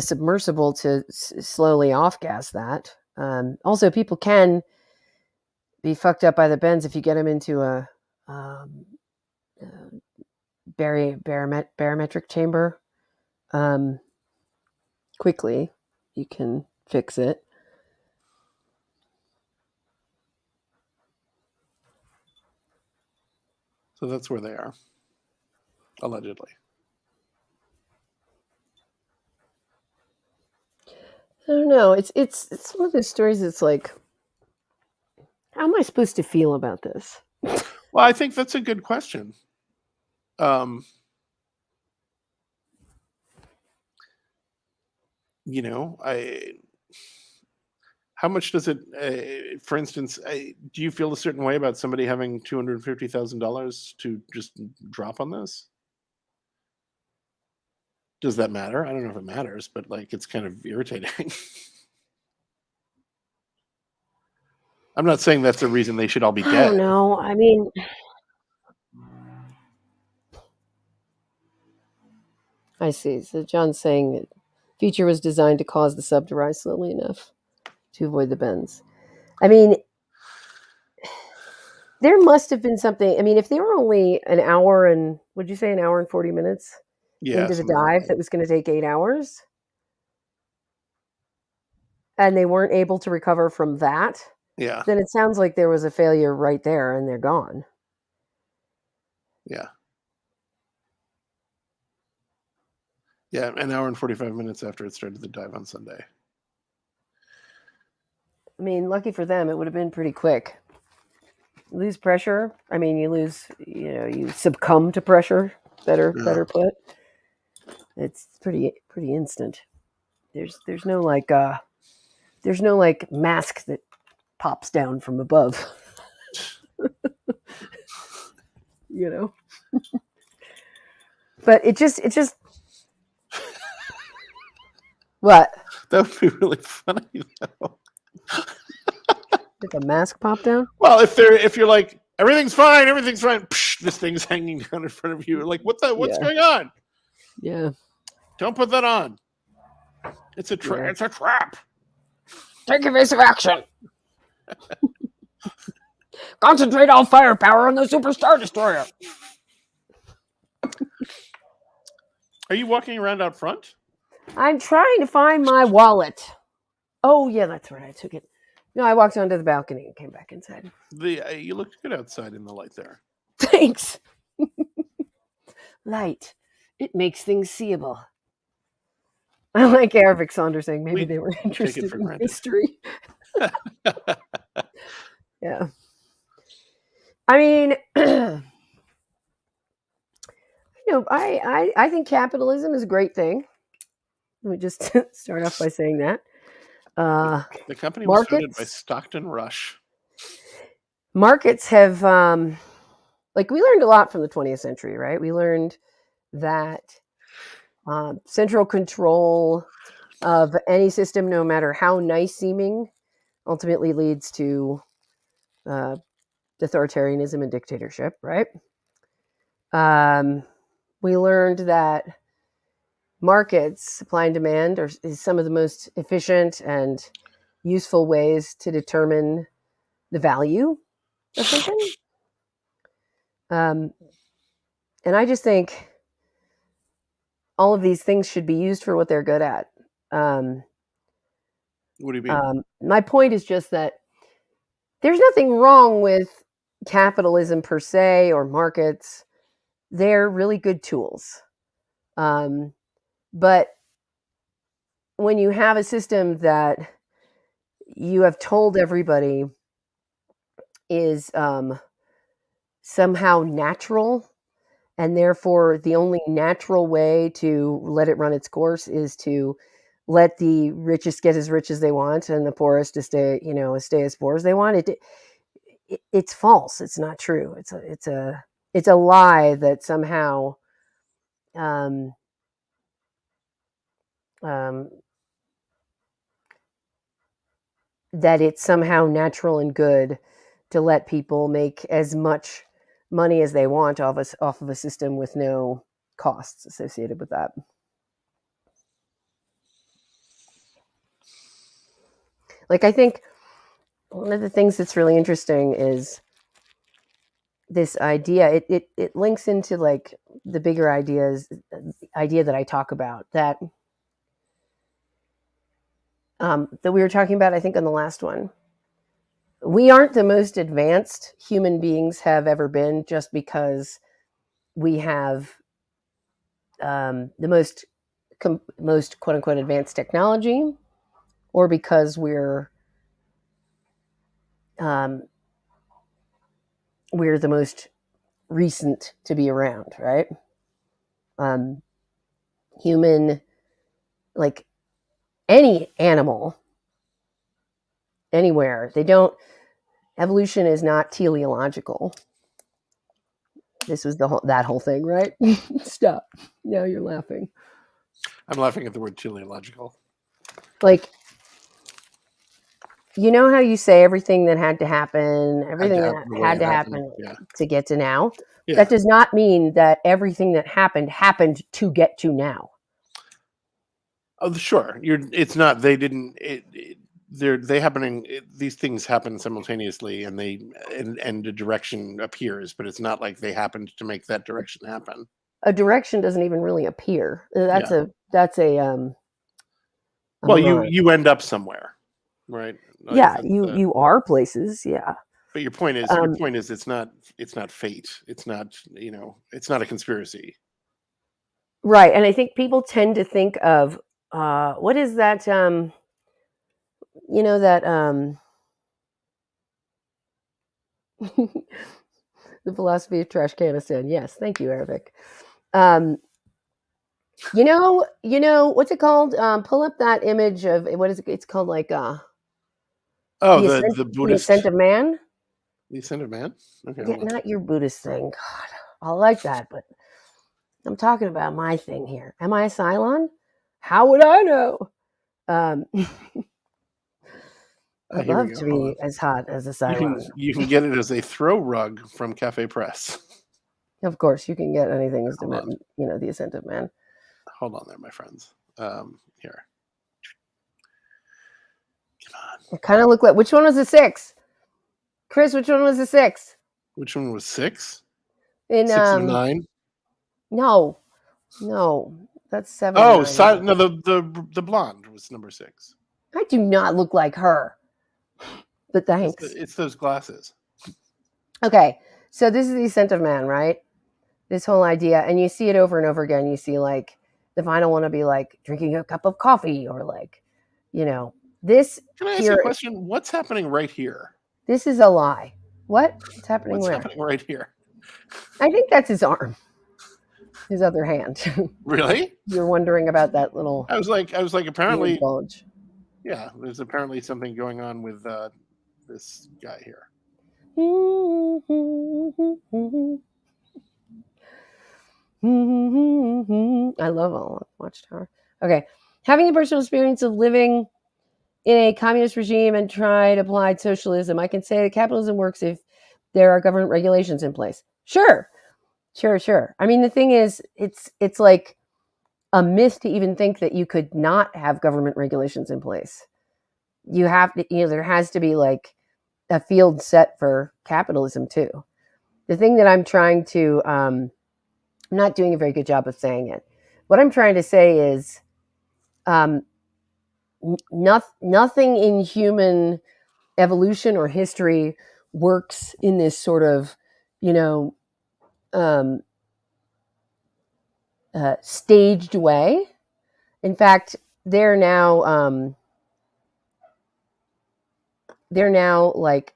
B: submersible to slowly off gas that. Also, people can be fucked up by the bends if you get them into a barometric chamber. Quickly, you can fix it.
A: So that's where they are, allegedly.
B: I don't know. It's one of those stories that's like, how I supposed to feel about this?
A: Well, I think that's a good question. You know, how much does it? For instance, do you feel a certain way about somebody having $250,000 to just drop on this? Does that matter? I don't know if it matters, but like, it's kind of irritating. I'm not saying that's the reason they should all be
B: I don't
A: dead.
B: know. I mean, I see. So John's saying that feature was designed to cause the sub to rise slowly enough to avoid the bends. I mean, there must have been something. I mean, if they were only an hour and, would you say an hour and 40 minutes
A: Yeah,
B: into the
A: something like
B: dive
A: that.
B: that was going to take 8 hours, and they weren't able to recover from that,
A: Yeah,
B: then it sounds like there was a failure right there and they're gone.
A: yeah, yeah. An hour and 45 minutes after it started the dive on Sunday.
B: I mean, lucky for them, it would have been pretty quick. Lose pressure. I mean, you succumb to pressure.
A: Yeah.
B: Better put. It's pretty instant. There's no like mask that pops down from above. you know. But it just what?
A: That would be really funny though.
B: Like a mask pop down?
A: Well, if you're like everything's fine, psh, this thing's hanging down in front of you. Like what's
B: Yeah.
A: going on?
B: Yeah.
A: Don't put that on. It's a
B: Yeah.
A: it's a trap.
B: Take evasive action. Concentrate all firepower on the Superstar Destroyer.
A: Are you walking around out front?
B: I'm trying to find my wallet. Oh yeah, that's right. I took it. No, I walked onto the balcony and came back inside.
A: You looked good outside in the light there.
B: Thanks. Light. It makes things seeable. I like Arabic Saunders saying maybe they were
A: We take it
B: interested
A: for
B: in
A: granted.
B: history. Yeah. I mean, I think capitalism is a great thing. Let me just start off by saying that.
A: The company was founded by
B: Markets
A: Stockton Rush.
B: markets have like we learned a lot from the 20th century, right? We learned that central control of any system, no matter how nice seeming, ultimately leads to uh, authoritarianism and dictatorship, right? We learned that markets, supply and demand, is some of the most efficient and useful ways to determine the value of something. And I just think all of these things should be used for what they're good at.
A: What do you mean?
B: My point is just that there's nothing wrong with capitalism per se or markets. They're really good tools. But when you have a system that you have told everybody is somehow natural, and therefore the only natural way to let it run its course is to let the richest get as rich as they want and the poorest to stay as poor as they want. It's false. It's not true. It's a lie that somehow um, um, that it's somehow natural and good to let people make as much money as they want off of a system with no costs associated with that. Like I think one of the things that's really interesting is this idea. It links into like the bigger idea that I talk about that we were talking about, I think, on the last one. We aren't the most advanced human beings have ever been just because we have the most quote unquote advanced technology, or because we're um, we're the most recent to be around, right? Um, human, like any animal, anywhere, they don't. Evolution is not teleological. This was that whole thing, right? Stop. Now you're laughing.
A: I'm laughing at the word teleological.
B: Like, you know how you say everything that had to happen, everything that
A: The way
B: had
A: it
B: to
A: happened.
B: happen
A: Yeah.
B: to get to now?
A: Yeah.
B: That does not mean that everything that happened to get to now.
A: Oh, sure. It's not. They didn't. They happening. These things happen simultaneously, and a direction appears, but it's not like they happened to make that direction happen.
B: A direction doesn't even really appear. That's
A: Yeah.
B: a
A: Well,
B: mirage.
A: you end up somewhere, right? Like
B: Yeah, you are places. Yeah.
A: but your point is it's not fate. It's not, it's not a conspiracy.
B: Right, and I think people tend to think of what is that? You know that the philosophy of trash canistan. Yes, thank you, Arabic. Um, what's it called? Pull up that image of what is it? It's called like
A: Oh,
B: the ascent,
A: the
B: the ascent
A: Buddhist,
B: of man.
A: the ascent of man. Okay,
B: Yeah,
A: hold on.
B: not your Buddhist thing. God, I like that, but I'm talking about my thing here. Am I a Cylon? How would I know? Um, I'd
A: Here we
B: love
A: go.
B: to
A: Hold on.
B: be as hot as a
A: You
B: Cylon.
A: can get it as a throw rug from Cafe Press.
B: Of course, you can get anything as
A: Hold on.
B: the ascent of man.
A: Hold on there, my friends. Here. Come on.
B: It kind of looked like, which one was the 6? Chris, which one was the 6?
A: Which one was 6?
B: In
A: 6 of 9.
B: no, that's 7 of
A: Oh,
B: 9.
A: no, the blonde was number 6.
B: I do not look like her, but thanks.
A: It's those glasses.
B: Okay, so this is the ascent of man, right? This whole idea, and you see it over and over again. You see like the final one will be like drinking a cup of coffee, or like, this.
A: Can I ask you a
B: Here,
A: question? What's happening right here?
B: this is a lie. What's happening
A: What's
B: where?
A: happening right here?
B: I think that's his arm, his other hand.
A: Really?
B: You're wondering about that little
A: I was like,
B: weird
A: apparently,
B: bulge.
A: yeah. There's apparently something going on with this guy here.
B: I love all Watchtower. Okay. Having a personal experience of living in a communist regime and tried applied socialism, I can say that capitalism works if there are government regulations in place. Sure. I mean, the thing is, it's like a myth to even think that you could not have government regulations in place. You have to, there has to be like a field set for capitalism too. The thing that I'm trying to, I'm not doing a very good job of saying it. What I'm trying to say is, um, nothing in human evolution or history works in this sort of, you know, um, staged way. In fact, they're now like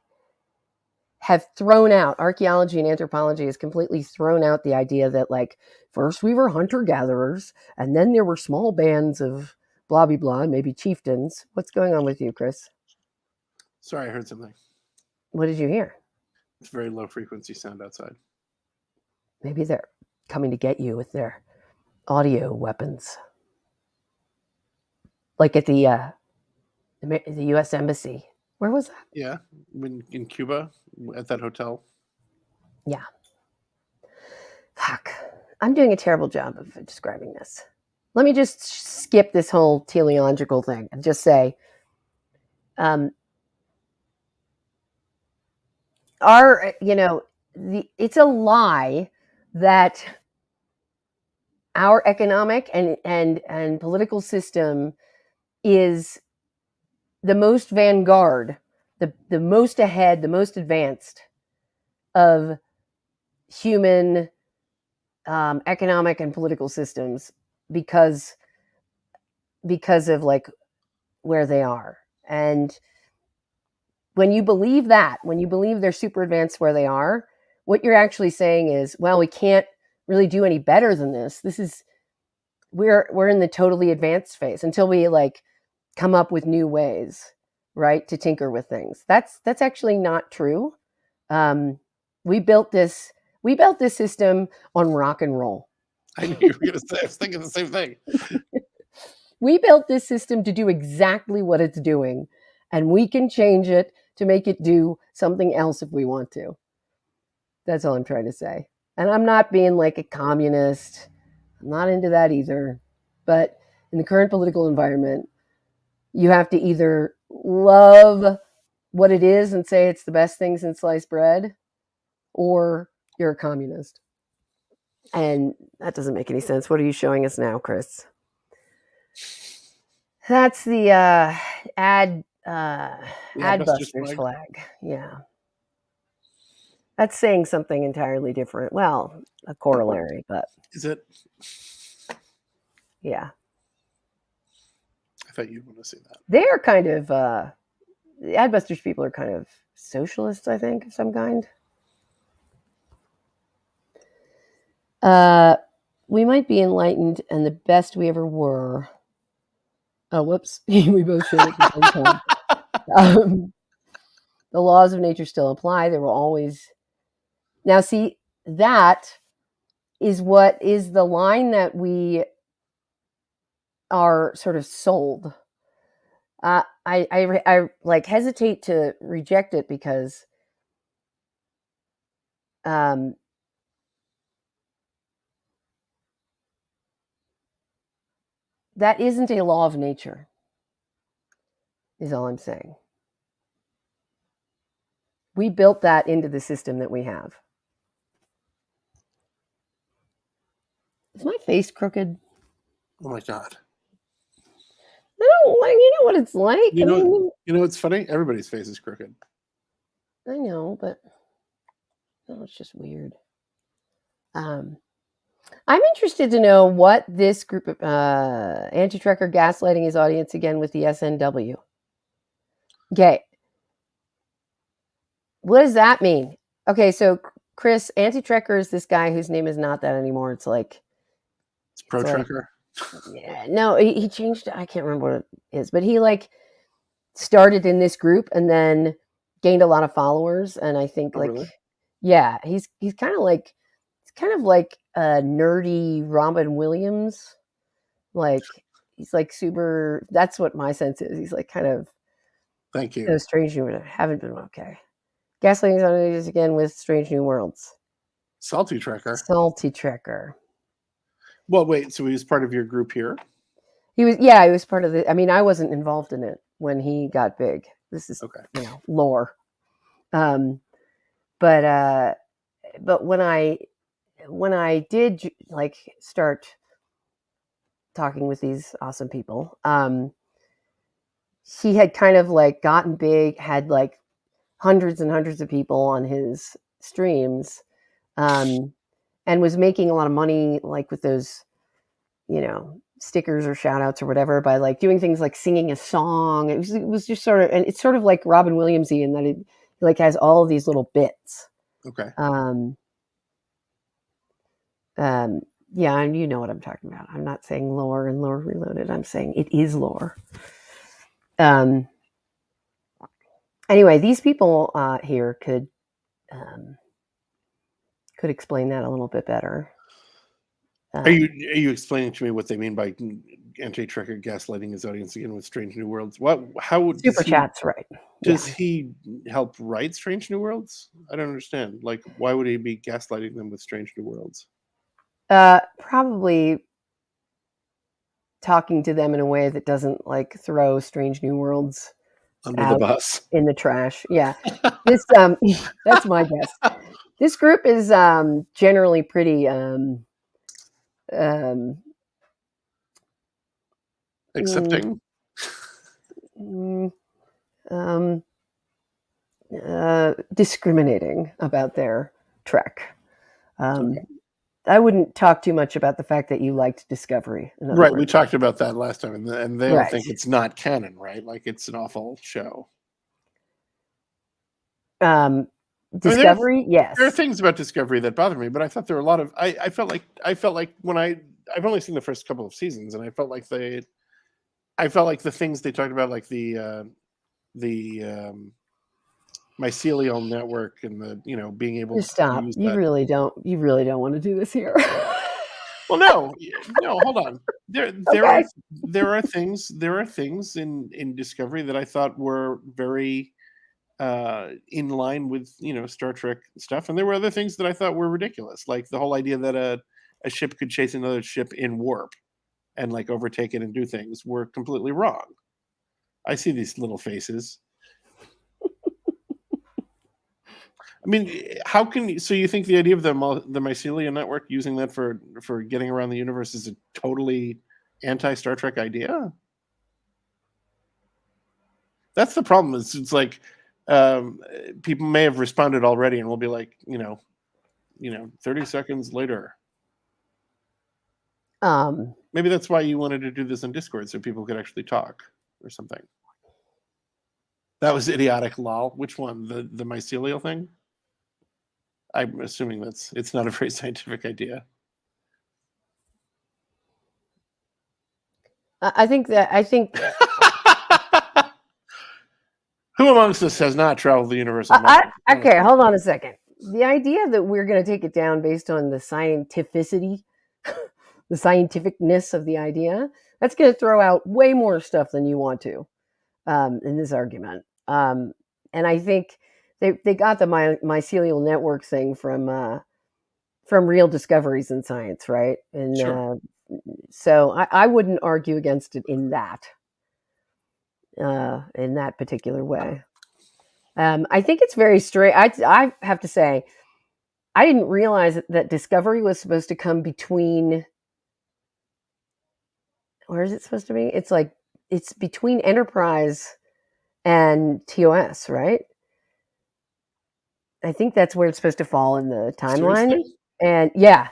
B: have thrown out archaeology and anthropology has completely thrown out the idea that like first we were hunter gatherers and then there were small bands of blah blah blah, maybe chieftains. What's going on with you, Chris?
A: Sorry, I heard something.
B: What did you hear?
A: It's very low frequency sound outside.
B: Maybe they're coming to get you with their audio weapons, like at the U.S. embassy. Where was that?
A: Yeah, in Cuba at that hotel.
B: Yeah. Fuck. I'm doing a terrible job of describing this. Let me just skip this whole teleological thing and just say, um, it's a lie that our economic and political system is the most vanguard, the most ahead, the most advanced of human economic and political systems because of like where they are. And when you believe they're super advanced where they are, what you're actually saying is, well, we can't really do any better than this. We're in the totally advanced phase until we like come up with new ways, right, to tinker with things. That's actually not true. Um, we built this system on rock and roll.
A: I knew you were going to say. I was thinking the same thing.
B: We built this system to do exactly what it's doing, and we can change it to make it do something else if we want to. That's all I'm trying to say. And I'm not being like a communist. I'm not into that either. But in the current political environment, you have to either love what it is and say it's the best thing since sliced bread, or you're a communist. And that doesn't make any sense. What are you showing us now, Chris? That's the Adbusters flag. Yeah. That's saying something entirely different. Well, a corollary, but
A: is it?
B: Yeah.
A: I thought you'd want to see that.
B: They're kind of the Adbusters people are kind of socialists, I think, of some kind. We might be enlightened and the best we ever were. Oh, whoops. We both showed it at the same time. The laws of nature still apply. There will always... Now, see, that is what is the line that we are sort of sold. I like hesitate to reject it because that isn't a law of nature, is all I'm saying. We built that into the system that we have. Is my face crooked?
A: Oh my God.
B: I don't like, you know what it's like.
A: You know, it's funny. Everybody's face is crooked.
B: I know, but it's just weird. I'm interested to know what this group of anti-trekker gaslighting his audience again with the SNW. Okay. What does that mean? Okay, so Chris, anti-trekker is this guy whose name is not that anymore. It's like...
A: It's pro-trekker.
B: Yeah, no, he changed it. I can't remember what it is, but he like started in this group and then gained a lot of followers. And I think
A: really?
B: Yeah, he's kind of like a nerdy Robin Williams. Like he's like super. That's what my sense is. He's like kind of...
A: Thank you.
B: So Strange New Worlds haven't been okay. Gaslighting on again with Strange New Worlds.
A: Salty Trekker.
B: Salty Trekker.
A: Well, wait. So he was part of your group here?
B: He was part of the... I mean, I wasn't involved in it when he got big. This is okay. Lore. But when I did like start talking with these awesome people, he had kind of like gotten big, had like hundreds and hundreds of people on his streams, and was making a lot of money like with those, stickers or shout outs or whatever by like doing things like singing a song. It was just sort of, and it's sort of like Robin Williams-y in that it like has all of these little bits.
A: Okay.
B: Yeah, and you know what I'm talking about. I'm not saying lore and Lore Reloaded. I'm saying it is lore. Anyway, these people here could explain that a little bit better.
A: Are you explaining to me what they mean by anti-trekker gaslighting his audience again with Strange New Worlds? How
B: Super chats, right?
A: Does he help write Strange New Worlds? I don't understand. Like, why would he be gaslighting them with Strange New Worlds?
B: Probably talking to them in a way that doesn't like throw Strange New Worlds
A: under the bus
B: in the trash. Yeah, this that's my guess. This group is generally pretty
A: accepting,
B: discriminating about their trek. I wouldn't talk too much about the fact that you liked Discovery.
A: Right, we talked about that last time, and they don't think it's not canon, right? Like it's an awful show. I mean,
B: Discovery,
A: there are
B: yes.
A: things about Discovery that bother me, but I thought there were a lot of. I felt like when I've only seen the first couple of seasons, and I felt like the things they talked about, like the mycelial network and the being able
B: Just
A: to
B: stop.
A: use
B: You
A: that.
B: really don't. You really don't want to do this here.
A: Well, no, no, hold on.
B: Okay.
A: There are things in Discovery that I thought were very in line with Star Trek stuff, and there were other things that I thought were ridiculous, like the whole idea that a ship could chase another ship in warp and like overtake it and do things were completely wrong. I see these little faces. I mean, how can you? So you think the idea of the mycelium network, using that for getting around the universe, is a totally anti Star Trek idea? That's the problem. It's like um, people may have responded already, and we'll be like, 30 seconds later.
B: Um,
A: Maybe that's why you wanted to do this on Discord, so people could actually talk or something. That was idiotic, lol. Which one? The mycelial thing? I'm assuming it's not a very scientific idea.
B: I think that
A: Who amongst us has not traveled the universe on multiple?
B: okay, hold on a second. The idea that we're going to take it down based on the scientificity, the scientificness of the idea, that's going to throw out way more stuff than you want to in this argument. And I think they got the mycelial network thing from real discoveries in science, right? And
A: Sure.
B: so I wouldn't argue against it in that particular way. I think it's very straight. I have to say, I didn't realize that Discovery was supposed to come between. Where is it supposed to be? It's between Enterprise and TOS, right? I think that's where it's supposed to fall in the timeline.
A: Seriously?
B: And yeah,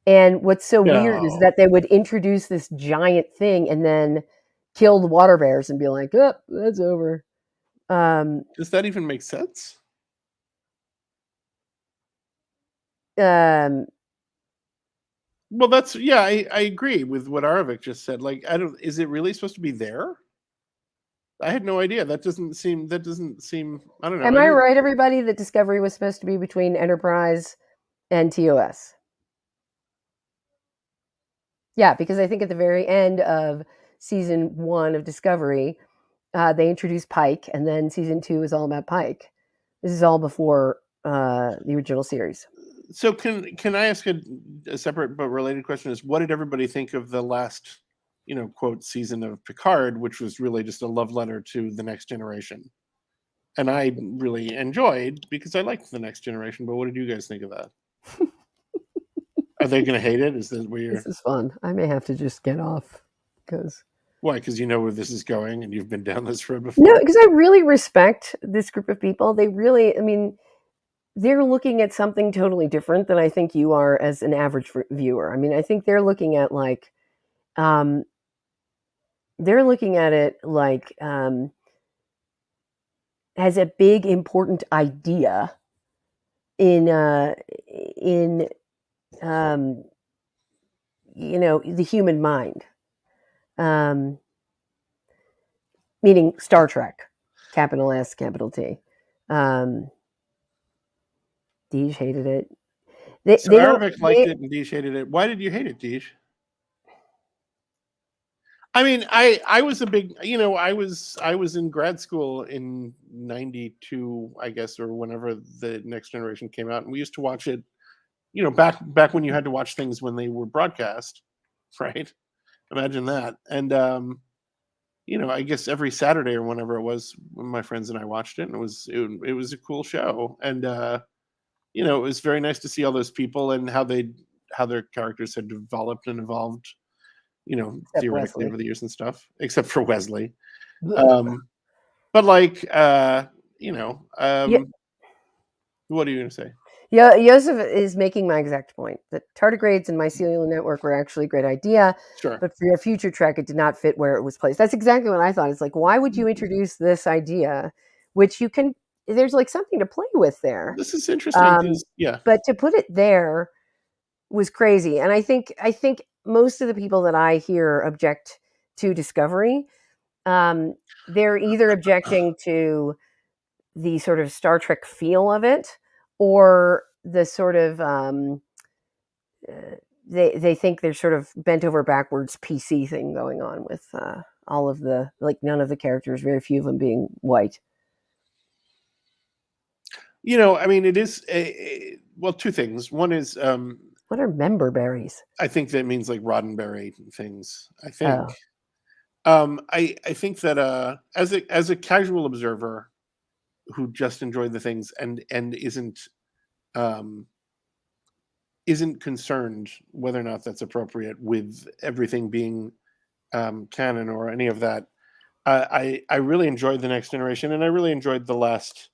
B: and what's so weird is
A: No.
B: that they would introduce this giant thing and then kill the water bears and be like, "Oh, that's over." Um,
A: Does that even make sense?
B: um,
A: Well, I agree with what Aravik just said. Like, I don't. Is it really supposed to be there? I had no idea. That doesn't seem. That doesn't seem. I don't know.
B: am
A: I
B: I
A: didn't.
B: right, everybody, that Discovery was supposed to be between Enterprise and TOS? Yeah, because I think at the very end of season 1 of Discovery, they introduced Pike, and then season 2 is all about Pike. This is all before the original series.
A: So can I ask a separate but related question? Is what did everybody think of the last, quote season of Picard, which was really just a love letter to the next generation? And I really enjoyed because I liked the next generation. But what did you guys think of that? Are they going to hate it? Is that where you're?
B: This is fun. I may have to just get off because
A: Why? Because you know where this is going and you've been down this road
B: no,
A: before.
B: because I really respect this group of people. They really, I mean, they're looking at something totally different than I think you are as an average viewer. I mean, I think um, they're looking at it like as a big important idea in um, the human mind, um, meaning Star Trek, capital S, capital T. Deej hated it.
A: So
B: They don't.
A: Aravik liked it and Deesh hated it. Why did you hate it, Deesh? I mean, I was a big, I was in grad school in '92, I guess, or whenever the Next Generation came out, and we used to watch it. Back when you had to watch things when they were broadcast, right? Imagine that. And I guess every Saturday or whenever it was, my friends and I watched it, and it was a cool show. And it was very nice to see all those people and how their characters had developed and evolved,
B: Except
A: theoretically
B: Wesley.
A: over the years and stuff, except for Wesley.
B: Blech.
A: But like,
B: Yeah,
A: what are you going to say?
B: yeah. Joseph is making my exact point that tardigrades and mycelial network were actually a great idea,
A: Sure.
B: but for your future Trek, it did not fit where it was placed. That's exactly what I thought. It's like, why would you introduce this idea, which you can there's like something to play with there.
A: This is interesting
B: Um,
A: because yeah,
B: but to put it there was crazy. And I think most of the people that I hear object to Discovery, um, they're either objecting to the sort of Star Trek feel of it, or the sort of uh, they think there's sort of bent over backwards PC thing going on with all of the, like, none of the characters, very few of them being white.
A: I mean, it is well, two things. One is
B: What are member berries?
A: I think that means like Roddenberry things. I think.
B: Oh,
A: I think that as a casual observer who just enjoyed the things and um, isn't concerned whether or not that's appropriate with everything being canon or any of that. I really enjoyed the Next Generation, and I really enjoyed the last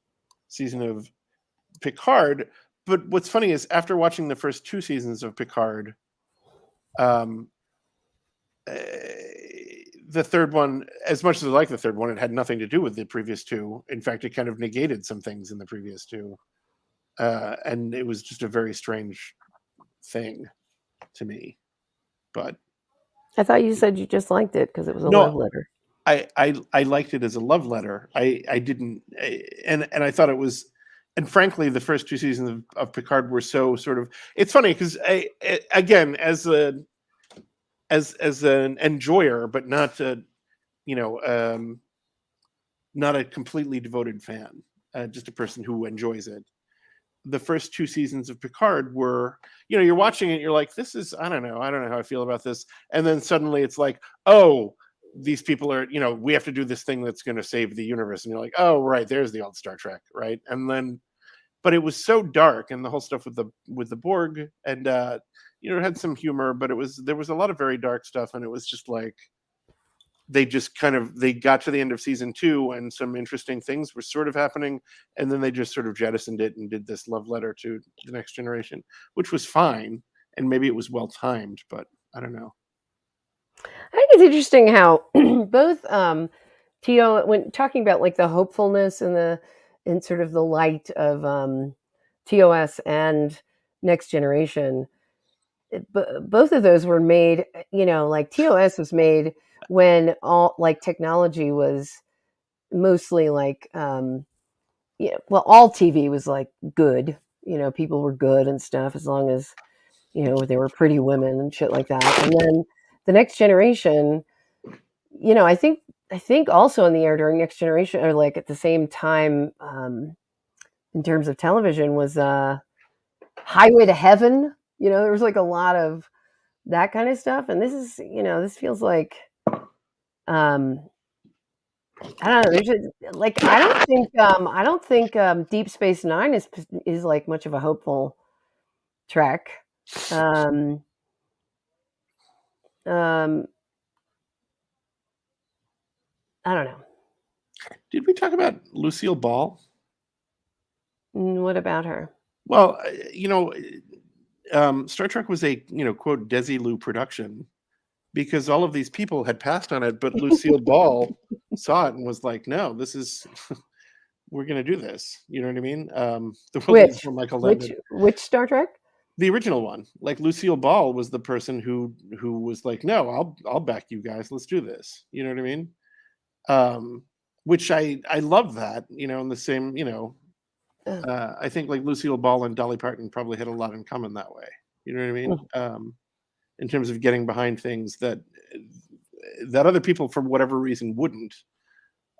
A: season of Picard. But what's funny is after watching the first two seasons of Picard, um, uh, the third one, as much as I like the third one, it had nothing to do with the previous two. In fact, it kind of negated some things in the previous two, and it was just a very strange thing to me. But
B: I thought you said you just liked it because it was a
A: no,
B: love letter.
A: I liked it as a love letter. I didn't, and I thought it was, and frankly, the first two seasons of Picard were so sort of. It's funny because again, as an enjoyer, but not you know not a completely devoted fan, just a person who enjoys it. The first two seasons of Picard were, you're watching it, you're like, this is, I don't know how I feel about this, and then suddenly it's like, oh, these people are, we have to do this thing that's going to save the universe, and you're like, oh, right, there's the old Star Trek, right? And then, but it was so dark, and the whole stuff with the Borg, and it had some humor, but there was a lot of very dark stuff, and it was just like they got to the end of season two and some interesting things were sort of happening, and then they just sort of jettisoned it and did this love letter to the Next Generation, which was fine, and maybe it was well timed, but I don't know.
B: I think it's interesting how both Tio, when talking about like the hopefulness and sort of the light of TOS and Next Generation, both of those were made. Like TOS was made when all like technology was mostly like well, all TV was like good. People were good and stuff as long as they were pretty women and shit like that. And then the Next Generation, I think also in the air during Next Generation, or like at the same time, in terms of television, was Highway to Heaven. There was like a lot of that kind of stuff, and this feels like, um, I don't know. There's just, like, I don't think Deep Space Nine is like much of a hopeful track. Um, um, I don't know.
A: Did we talk about Lucille Ball?
B: What about her?
A: Well, Star Trek was a quote Desilu production because all of these people had passed on it, but Lucille Ball saw it and was like, no, this is we're going to do this. You know what I mean? The world is for Michael Landon.
B: Which Star Trek?
A: The original one. Like Lucille Ball was the person who was like, no, I'll back you guys. Let's do this. You know what I mean? Which I love that. In the same. I think like Lucille Ball and Dolly Parton probably had a lot in common that way. You know what I mean? In terms of getting behind things that other people, for whatever reason, wouldn't,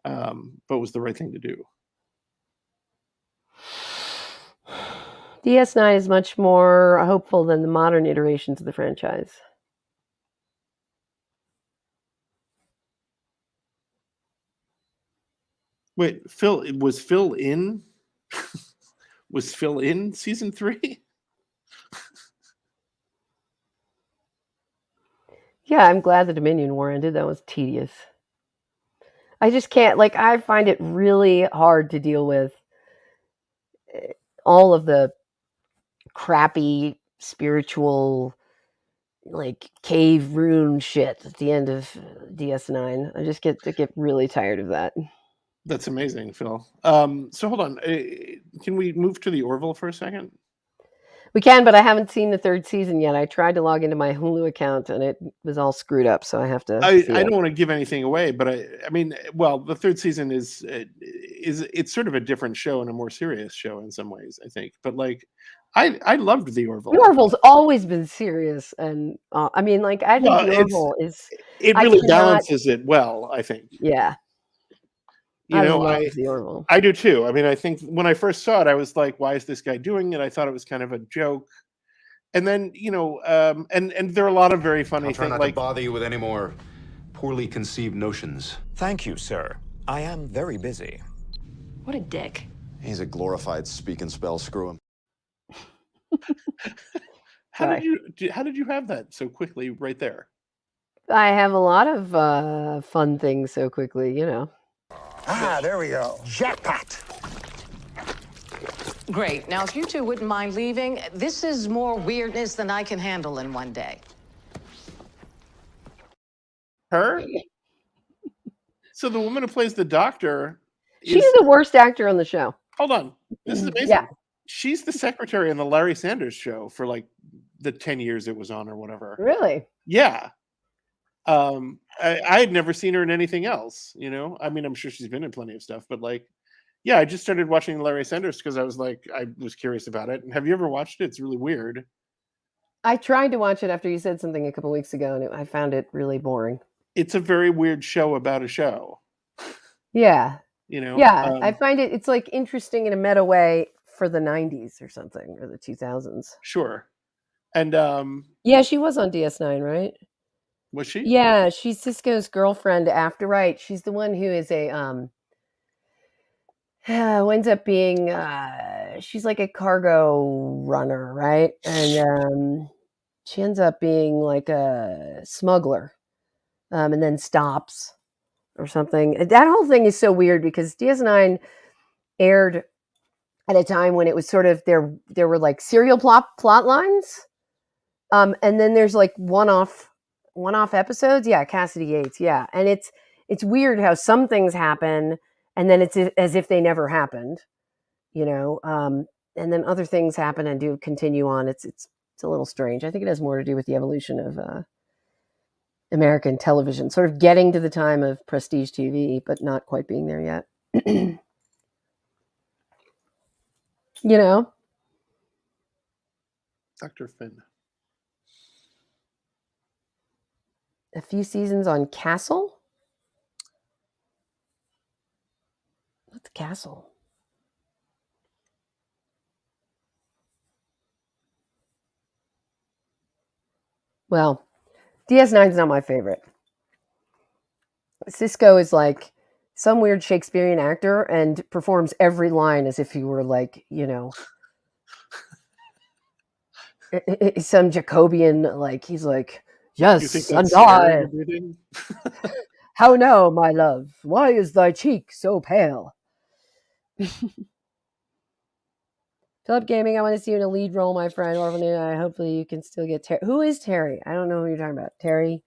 A: but was the right thing to do.
B: DS9 is much more hopeful than the modern iterations of the franchise.
A: Wait, Phil was Phil in? Was Phil in season 3?
B: Yeah, I'm glad the Dominion War ended. That was tedious. I just can't, like, I find it really hard to deal with all of the crappy spiritual, like, cave rune shit at the end of DS9. I just get really tired of that.
A: That's amazing, Phil. So hold on. Can we move to the Orville for a second?
B: We can, but I haven't seen the third season yet. I tried to log into my Hulu account and it was all screwed up, so I have to see
A: I
B: it.
A: don't want to give anything away, but I mean, well, the third season is it's sort of a different show and a more serious show in some ways, I think. But like, I loved the
B: The
A: Orville.
B: Orville's always been serious, and I mean, like, I think
A: Well,
B: the Orville is.
A: it
B: I
A: really
B: cannot.
A: balances it well, I think.
B: Yeah,
A: You
B: I
A: know,
B: love the Orville.
A: I do too. I mean, I think when I first saw it, I was like, why is this guy doing it? I thought it was kind of a joke. And then, and there are a lot of very funny
C: I'll try
A: things
C: not to
A: like
C: bother you with any more poorly conceived notions.
D: Thank you, sir. I am very busy.
E: What a dick.
F: He's a glorified speak and spell. Screw him.
A: how did you have that so quickly right there?
B: I have a lot of fun things so quickly, you know.
D: Ah, there we go. Jackpot.
E: Great. Now, if you two wouldn't mind leaving, this is more weirdness than I can handle in one day.
A: Her? So the woman who plays the doctor
B: She's the worst actor on the show.
A: Hold on. This is amazing.
B: Yeah.
A: She's the secretary in the Larry Sanders Show for like the 10 years it was on or whatever.
B: Really?
A: Yeah. I had never seen her in anything else, you know? I mean, I'm sure she's been in plenty of stuff, but like, yeah, I just started watching Larry Sanders because I was curious about it. And have you ever watched it? It's really weird.
B: I tried to watch it after you said something a couple weeks ago, and I found it really boring.
A: It's a very weird show about a show.
B: Yeah.
A: You know?
B: Yeah, I find it's like interesting in a meta way for the 90s or something, or the 2000s.
A: Sure. And
B: yeah, she was on DS9, right?
A: Was she?
B: Yeah, she's Cisco's girlfriend after, right? She's the one who is a who ends up being she's like a cargo runner, right? And she ends up being like a smuggler, and then stops or something. That whole thing is so weird because DS9 aired at a time when it was sort of there were like serial plot lines, and then there's like one-off episodes. Yeah, Cassidy Yates. Yeah, and it's weird how some things happen and then it's as if they never happened, you know. And then other things happen and do continue on. It's a little strange. I think it has more to do with the evolution of American television, sort of getting to the time of prestige TV, but not quite being there yet. You know?
A: Dr. Finn.
B: A few seasons on Castle? What's Castle? Well, DS9 is not my favorite. Cisco is like some weird Shakespearean actor and performs every line as if he were like, you know, some Jacobian, like he's like, yes, and I. How now, my love? Why is thy cheek so pale? Philip Gaming, I want to see you in a lead role, my friend. Orville, hopefully you can still get Terry. Who is Terry? I don't know who you're talking about. Terry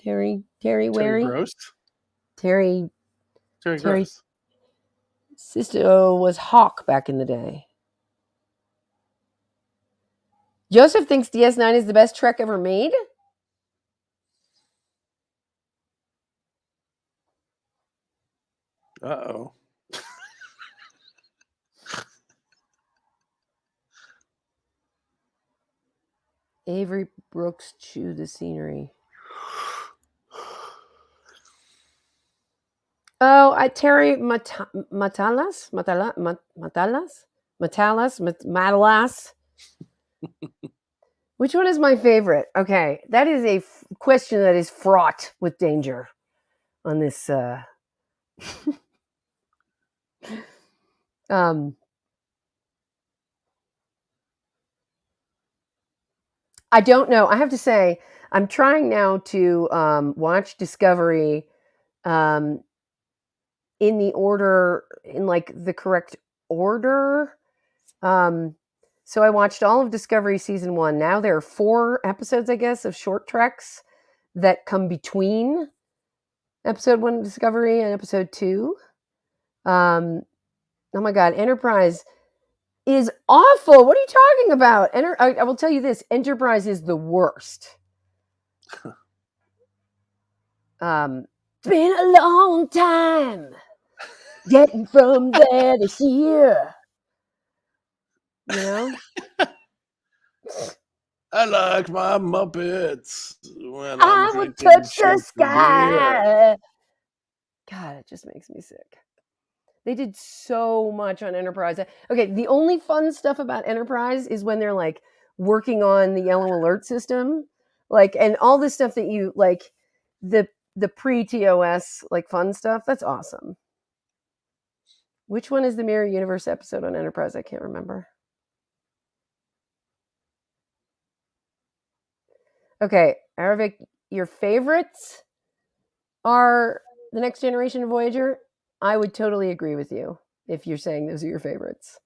B: Wary?
A: Gross?
B: Terry
A: Gross.
B: Sister was Hawk back in the day. Joseph thinks DS9 is the best Trek ever made?
A: Uh-oh.
B: Avery Brooks chew the scenery. Oh, Terry Matalas. Which one is my favorite? Okay, that is a question that is fraught with danger on this. I don't know. I have to say, I'm trying now to watch Discovery in the order, in like the correct order. So I watched all of Discovery season 1. Now there are 4 episodes, I guess, of short treks that come between episode 1 of Discovery and episode 2. Oh my God, Enterprise is awful. What are you talking about? I will tell you this: Enterprise is the worst. It's been a long time getting from there to here. You know?
A: I like my Muppets when I'm
B: I would
A: drinking
B: touch the
A: Shakespeare.
B: sky. God, it just makes me sick. They did so much on Enterprise. Okay, the only fun stuff about Enterprise is when they're like working on the yellow alert system, like, and all this stuff that you like, the pre-TOS like fun stuff. That's awesome. Which one is the Mirror Universe episode on Enterprise? I can't remember. Okay, Aravik, your favorites are The Next Generation of Voyager. I would totally agree with you if you're saying those are your favorites.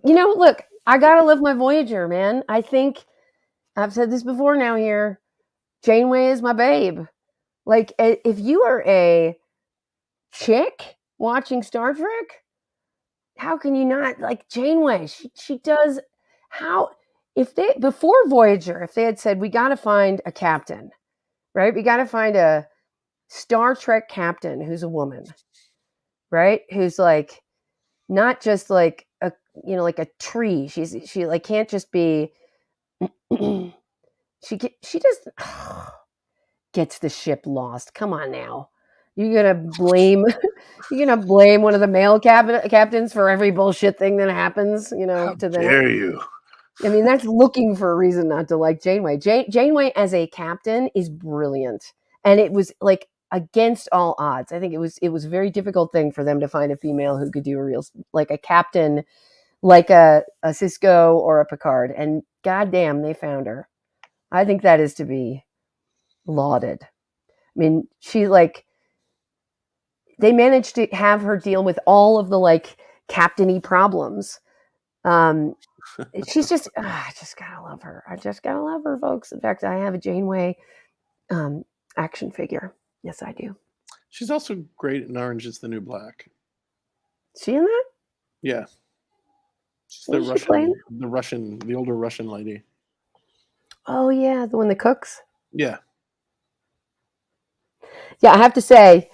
B: You know, look, I gotta love my Voyager, man. I think I've said this before now here. Janeway is my babe. Like, if you are a chick watching Star Trek, how can you not like Janeway? She does how if they before Voyager, if they had said we got to find a captain, right? We got to find a Star Trek captain who's a woman, right? Who's like not just like a like a tree. She like can't just be she just gets the ship lost. Come on now. You're gonna blame one of the male captains for every bullshit thing that happens,
A: How
B: to them.
A: dare you?
B: I mean, that's looking for a reason not to like Janeway. Janeway as a captain is brilliant, and it was like against all odds. I think it was a very difficult thing for them to find a female who could do a real like a captain, like a Cisco or a Picard, and goddamn, they found her. I think that is to be lauded. I mean, she like they managed to have her deal with all of the like captainy problems. She's just I just gotta love her. I just gotta love her, folks. In fact, I have a Janeway action figure. Yes, I do.
A: She's also great in Orange is the New Black.
B: Is she in that?
A: Yeah. She's
B: What is she playing?
A: the older Russian lady.
B: Oh yeah, the one that cooks.
A: Yeah.
B: Yeah, I have to say,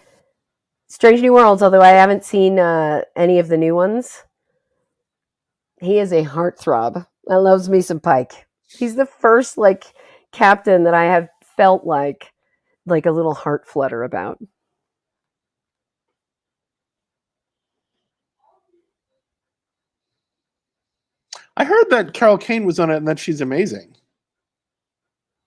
B: Strange New Worlds. Although I haven't seen any of the new ones, he is a heartthrob. I loves me some Pike. He's the first like captain that I have felt like a little heart flutter about.
A: I heard that Carol Kane was on it and that she's amazing.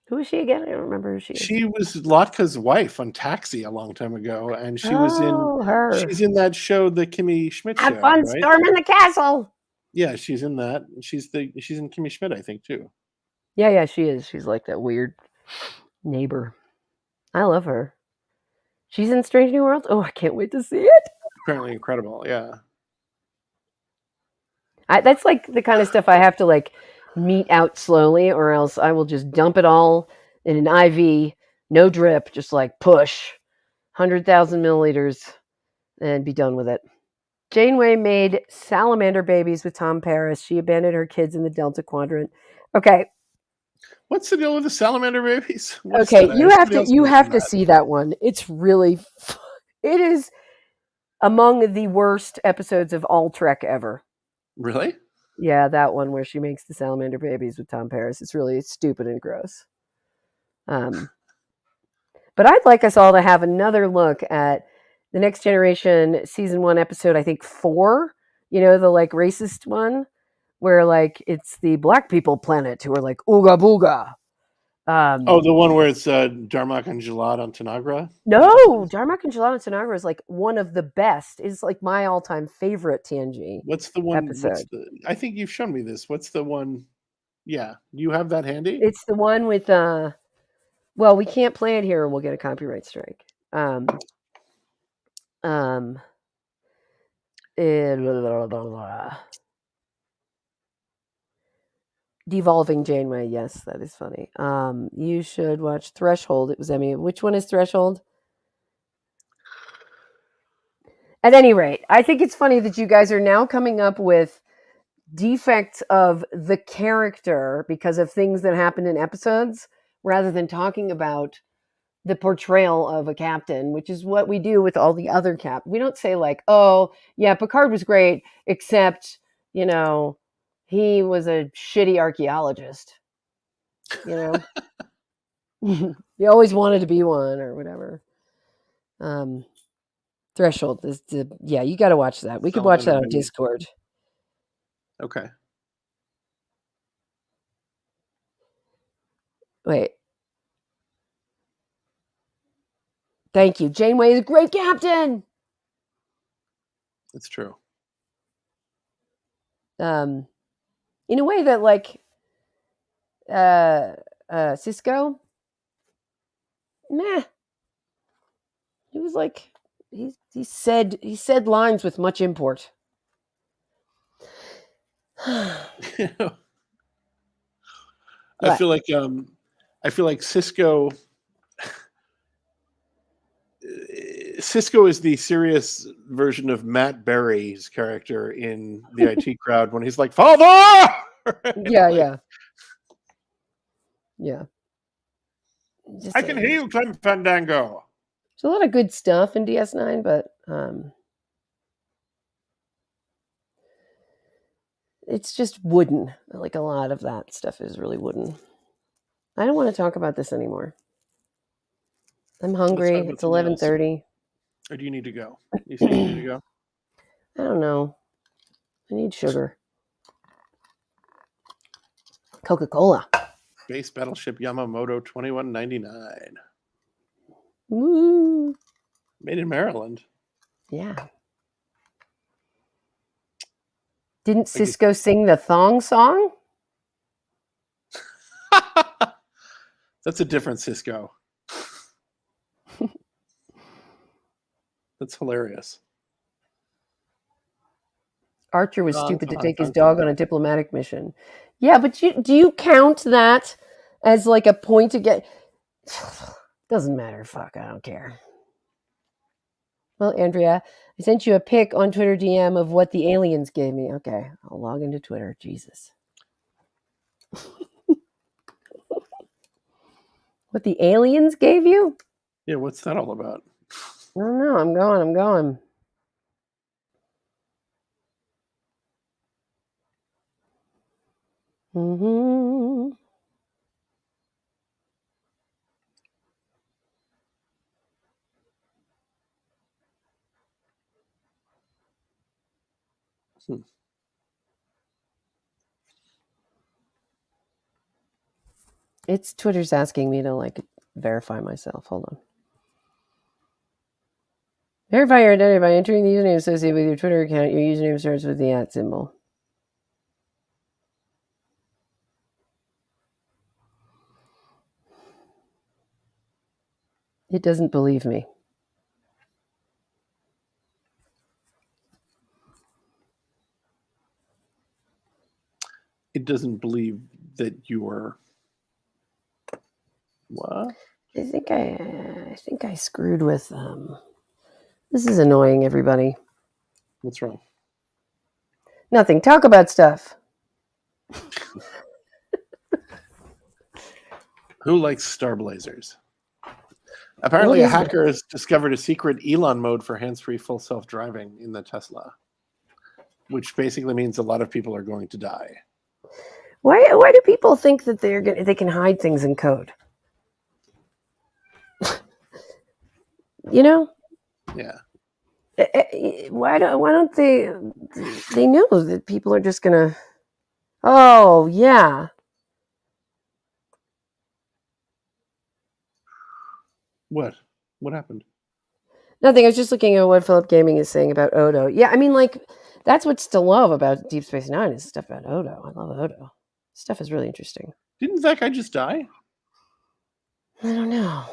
B: Who is she again? I don't remember who she is.
A: She was Lotka's wife on Taxi a long time ago, and she's
B: her.
A: in that show, the Kimmy Schmidt
B: Have
A: show,
B: fun
A: right?
B: storming the castle.
A: Yeah, she's in that. She's in Kimmy Schmidt, I think, too.
B: Yeah, she is. She's like that weird neighbor. I love her. She's in Strange New Worlds. Oh, I can't wait to see it.
A: Apparently incredible, yeah.
B: That's like the kind of stuff I have to like meet out slowly, or else I will just dump it all in an IV, no drip, just like push 100,000 milliliters and be done with it. Janeway made salamander babies with Tom Paris. She abandoned her kids in the Delta Quadrant. Okay.
A: What's the deal with the salamander babies?
B: Okay, you have to see that one. It's really it is among the worst episodes of all Trek ever.
A: Really?
B: Yeah, that one where she makes the salamander babies with Tom Paris. It's really stupid and gross. But I'd like us all to have another look at the Next Generation season 1 episode, I think 4, the like racist one where like it's the black people planet who are like ooga booga.
A: The one where it's Darmok and Jalad on Tanagra?
B: No, Darmok and Jalad on Tanagra is like one of the best. It's like my all-time favorite TNG.
A: What's the one
B: episode?
A: I think you've shown me this. What's the one? Yeah, you have that handy?
B: It's the one with well, we can't play it here or we'll get a copyright strike. Devolving Janeway, yes, that is funny. You should watch Threshold. It was Emmy. Which one is Threshold? At any rate, I think it's funny that you guys are now coming up with defects of the character because of things that happened in episodes rather than talking about the portrayal of a captain, which is what we do with all the other We don't say like, oh, yeah, Picard was great, except, you know, he was a shitty archaeologist. You know, he always wanted to be one or whatever. Threshold is yeah, you got to watch that. We could watch that on Discord.
A: Okay.
B: Wait. Thank you. Janeway is a great captain.
A: It's true.
B: In a way that like Cisco, meh. He was like he said lines with much import.
A: I feel like Cisco is the serious version of Matt Berry's character in the IT Crowd when he's like, "Father!"
B: Yeah.
A: I can hear you, Clem Fandango.
B: There's a lot of good stuff in DS9, but it's just wooden. Like a lot of that stuff is really wooden. I don't want to talk about this anymore. I'm hungry. It's 11:30.
A: Or do you need to go? You say you need to go?
B: I don't know. I need sugar. Coca-Cola.
A: Base Battleship Yamamoto 2199.
B: Woo.
A: Made in Maryland.
B: Yeah. Didn't Cisco sing the thong song?
A: That's a different Cisco. That's hilarious.
B: Archer was stupid to take his dog on a diplomatic mission. Yeah, but do you count that as like a point to get? Doesn't matter. Fuck, I don't care. Well, Andrea, I sent you a pic on Twitter DM of what the aliens gave me. Okay, I'll log into Twitter. Jesus. What the aliens gave you?
A: Yeah, what's that all about?
B: I don't know. I'm going. Mm-hmm. It's Twitter's asking me to like verify myself. Hold on. Verify your identity by entering the username associated with your Twitter account. Your username starts with the @ symbol. It doesn't believe me.
A: It doesn't believe that you're what?
B: I think I screwed with this is annoying, everybody.
A: What's wrong?
B: Nothing. Talk about stuff.
A: Who likes Star Blazers? Apparently, a hacker has discovered a secret Elon mode for hands-free full self-driving in the Tesla, which basically means a lot of people are going to die.
B: Why do people think that they can hide things in code? You know?
A: Yeah.
B: Why don't they know that people are just gonna? Oh yeah.
A: What happened?
B: Nothing. I was just looking at what Philip Gaming is saying about Odo. Yeah, I mean, like, that's what's to love about Deep Space Nine is stuff about Odo. I love Odo. Stuff is really interesting.
A: Didn't that guy just die?
B: I don't know.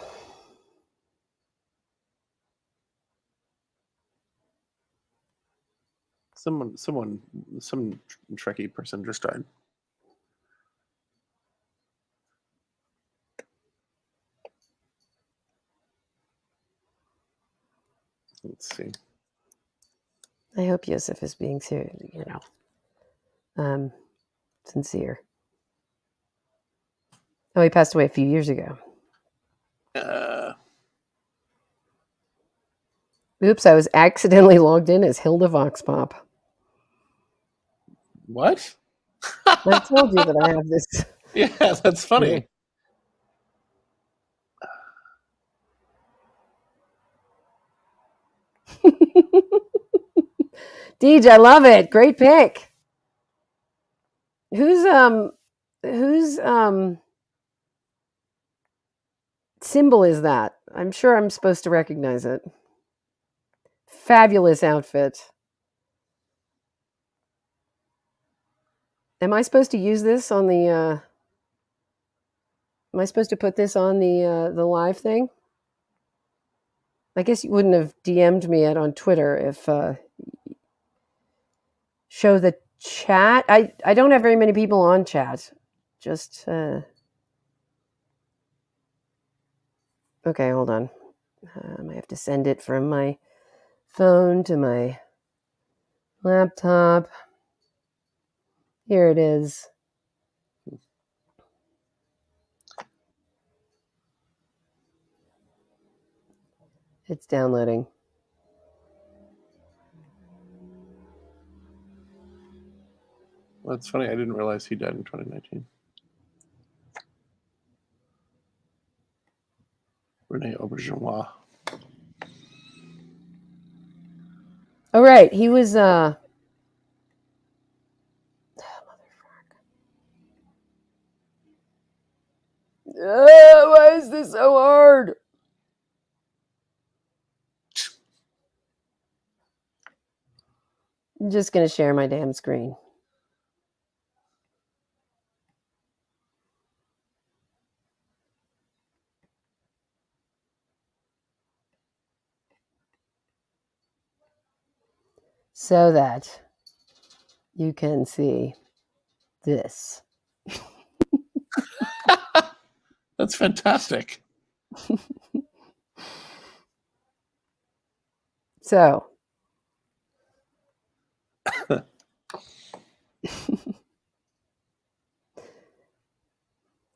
A: Some Trekkie person just died. Let's see.
B: I hope Yosef is being sincere. Oh, he passed away a few years ago. Oops, I was accidentally logged in as Hilda Voxpop.
A: What?
B: I told you that I have this.
A: Yeah, that's funny.
B: Deej, I love it. Great pick. Whose symbol is that? I'm sure I'm supposed to recognize it. Fabulous outfit. Am I supposed to use this on the am I supposed to put this on the live thing? I guess you wouldn't have DM'd me it on Twitter if show the chat. I don't have very many people on chat. Just okay, hold on. I have to send it from my phone to my laptop. Here it is. It's downloading.
A: Well, that's funny. I didn't realize he died in 2019. Rene Auberjonois.
B: Oh, right. He was why is this so hard? I'm just going to share my damn screen. So that you can see this.
A: That's fantastic.
B: So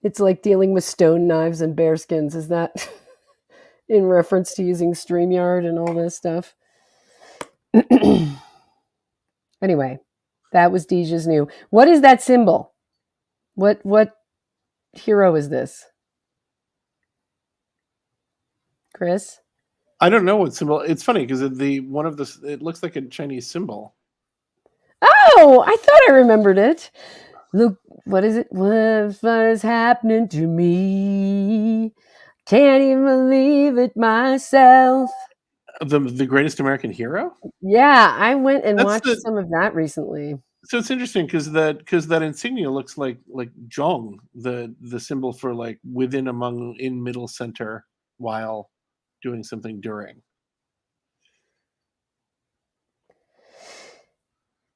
B: it's like dealing with stone knives and bear skins. Is that in reference to using StreamYard and all this stuff? Anyway, that was Deja's new. What is that symbol? What hero is this? Chris?
A: I don't know what symbol. It's funny because it looks like a Chinese symbol.
B: Oh, I thought I remembered it. Look, what is it? What is happening to me? Can't even believe it myself.
A: The greatest American hero.
B: Yeah, I went and
A: That's
B: watched some of that recently.
A: So it's interesting because that insignia looks like Zhong, the symbol for like within, among, in, middle, center, while doing something during.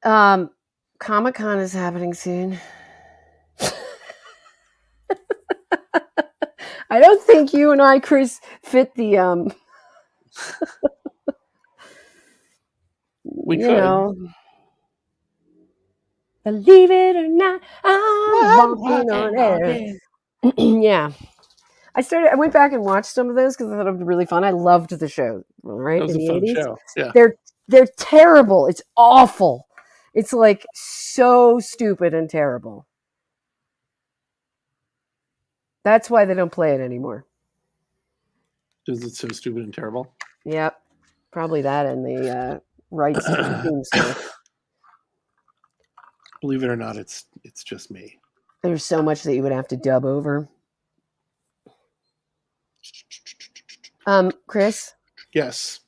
B: Comic-Con is happening soon. I don't think you and I, Chris, fit the
A: We
B: you
A: could.
B: know. Believe it or not, I'm walking on air. Yeah. I went back and watched some of those because I thought it would be really fun. I loved the show, right?
A: That was
B: In
A: a
B: the
A: fun
B: 80s.
A: show. Yeah.
B: They're terrible. It's awful. It's like so stupid and terrible. That's why they don't play it anymore.
A: Because it's so stupid and terrible.
B: Yep. Probably that and the rights to the theme song.
A: Believe it or not, it's just me.
B: There's so much that you would have to dub over. Chris?
A: Yes.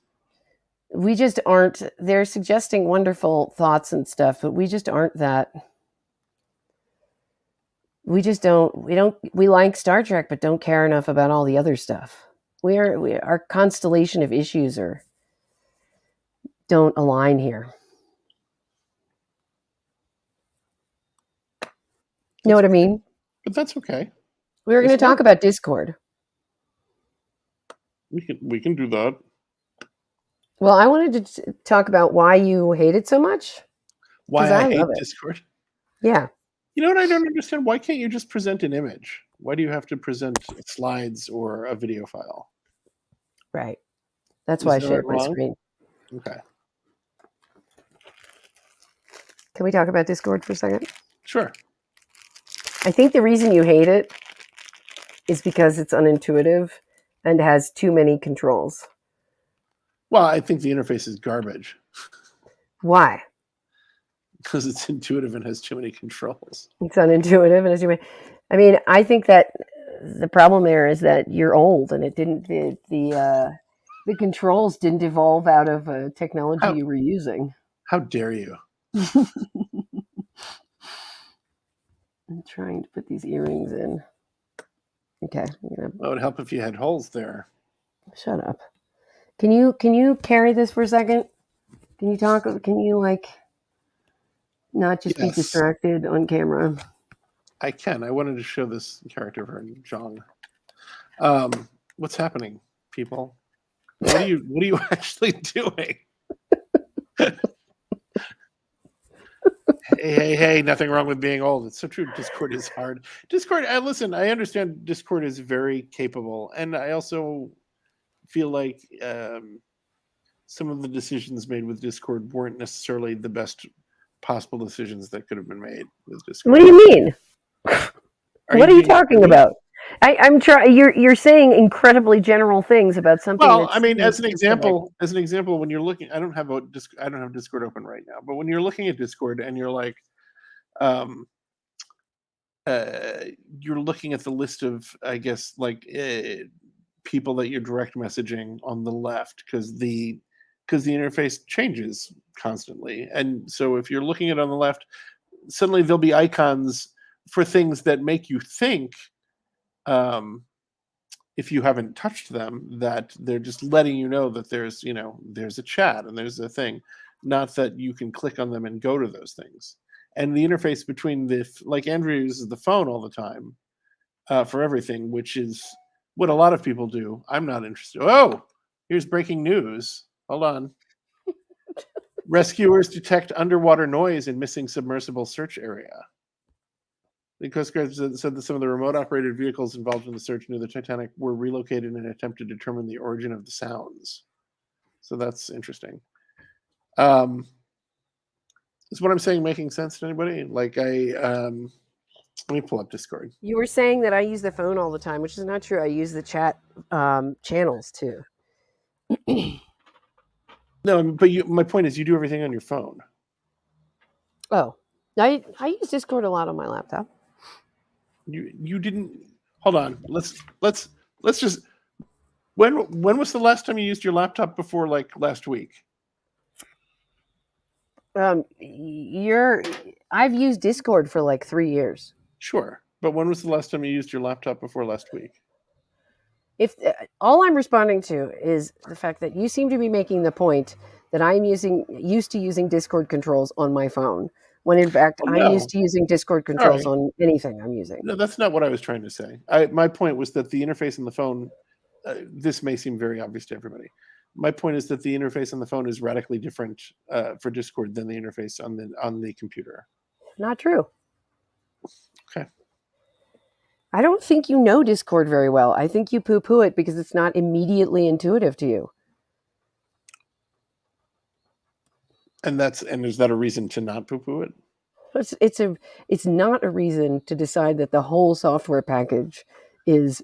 B: We just aren't. They're suggesting wonderful thoughts and stuff, but we just aren't that. We just don't. We like Star Trek, but don't care enough about all the other stuff. Our constellation of issues don't align here. You know what I mean?
A: But that's okay.
B: We were going to talk about Discord.
A: We can do that.
B: Well, I wanted to talk about why you hate it so much.
A: Why
B: 'Cause
A: I
B: I
A: hate
B: love it.
A: Discord?
B: Yeah,
A: You know what I don't understand? Why can't you just present an image? Why do you have to present slides or a video file?
B: right. That's why
A: Is
B: I
A: that
B: shared my
A: wrong?
B: screen.
A: Okay,
B: Can we talk about Discord for a second?
A: sure.
B: I think the reason you hate it is because it's unintuitive and has too many controls.
A: Well, I think the interface is garbage
B: Why?
A: because it's intuitive and has too many controls.
B: It's unintuitive and it's too many. I mean, I think that the problem there is that you're old and it didn't the controls didn't evolve out of a technology
A: How
B: you were using.
A: how dare you?
B: I'm trying to put these earrings in. Okay, I'm gonna
A: Well, it would help if you had holes there.
B: shut up. Can you carry this for a second? Can you talk? Can you like not just be
A: Yes,
B: distracted on camera?
A: I can. I wanted to show this character of her, Zhang. What's happening, people? What are you actually doing? Hey, nothing wrong with being old. It's so true. Discord is hard. Discord, listen, I understand Discord is very capable. And I also feel like some of the decisions made with Discord weren't necessarily the best possible decisions that could have been made with
B: What
A: Discord.
B: do you mean? What are you
A: being
B: talking
A: serious?
B: about? I'm trying. You're saying incredibly general things about something.
A: Well,
B: That's
A: I mean,
B: so
A: as an
B: specific.
A: example, when you're looking, I don't have Discord open right now, but when you're looking at Discord and you're like, um, uh, you're looking at the list of, I guess, like people that you're direct messaging on the left because the interface changes constantly, and so if you're looking at it on the left, suddenly there'll be icons for things that make you think. Um, if you haven't touched them, that they're just letting you know that there's a chat and there's a thing, not that you can click on them and go to those things. And the interface between like Andrew uses the phone all the time for everything, which is what a lot of people do. I'm not interested. Oh, here's breaking news. Hold on. Rescuers detect underwater noise in missing submersible search area. The Coast Guard said that some of the remote operated vehicles involved in the search near the Titanic were relocated in an attempt to determine the origin of the sounds. So that's interesting. Is what I'm saying making sense to anybody? Like let me pull up Discord.
B: You were saying that I use the phone all the time, which is not true. I use the chat channels too.
A: No, but my point is you do everything on your phone.
B: Oh, I use Discord a lot on my laptop.
A: You didn't hold on. Let's just when was the last time you used your laptop before like last week?
B: I've used Discord for like 3 years.
A: Sure. But when was the last time you used your laptop before last week?
B: If all I'm responding to is the fact that you seem to be making the point that I'm used to using Discord controls on my phone, when in fact
A: Oh,
B: I'm
A: no.
B: used to using Discord controls
A: Sorry.
B: on anything I'm using.
A: No, that's not what I was trying to say. My point was that the interface on the phone, this may seem very obvious to everybody. My point is that the interface on the phone is radically different for Discord than the interface on the computer.
B: Not true.
A: Okay.
B: I don't think you know Discord very well. I think you poo-poo it because it's not immediately intuitive to you.
A: And is that a reason to not poo-poo it?
B: It's not a reason to decide that the whole software package is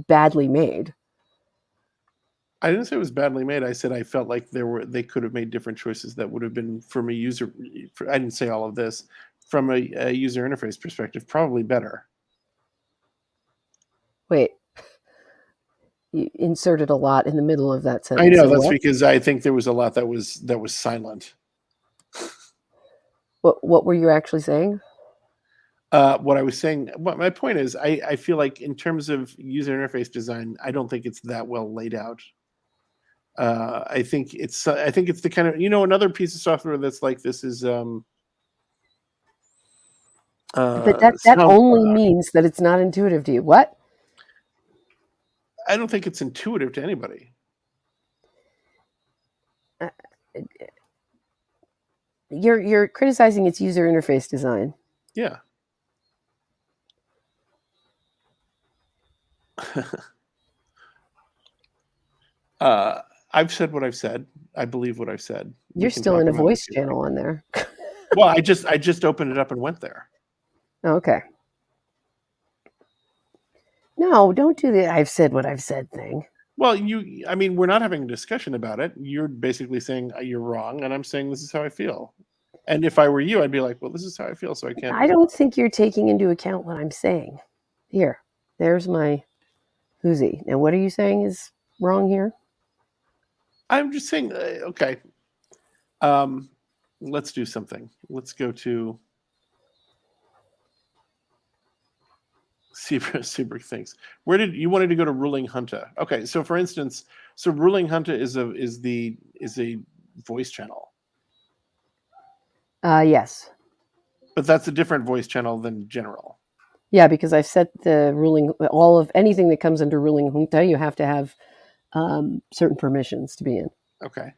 B: badly made.
A: I didn't say it was badly made. I said I felt like they could have made different choices that would have been from a user. I didn't say all of this from a user interface perspective, probably better.
B: Wait, you inserted a lot in the middle of that sentence.
A: I know
B: So
A: that's
B: what?
A: because I think there was a lot that was silent.
B: What were you actually saying?
A: What I was saying, my point is, I feel like in terms of user interface design, I don't think it's that well laid out. I think it's the kind of another piece of software that's like this is
B: But that only means that it's not intuitive to you. What?
A: I don't think it's intuitive to anybody.
B: you're criticizing its user interface design.
A: Yeah. I've said what I've said. I believe what I've said. We
B: You're
A: can
B: still
A: talk
B: in a
A: about it
B: voice
A: if you like.
B: channel on there.
A: Well, I just opened it up and went there.
B: Okay. No, don't do the I've said what I've said thing.
A: Well, I mean, we're not having a discussion about it. You're basically saying you're wrong, and I'm saying this is how I feel. And if I were you, I'd be like, well, this is how I feel, so I can't.
B: I don't think you're taking into account what I'm saying. Here, there's my Whoosy. Now, what are you saying is wrong here?
A: I'm just saying, okay. Let's do something. Let's go to Seabrook thinks. Where did you wanted to go to Ruling Hunter? Okay, so for instance, Ruling Hunter is a voice channel,
B: Yes.
A: but that's a different voice channel than general.
B: Yeah, because I've set the ruling, all of anything that comes under ruling junta, you have to have certain permissions to be in.
A: Okay,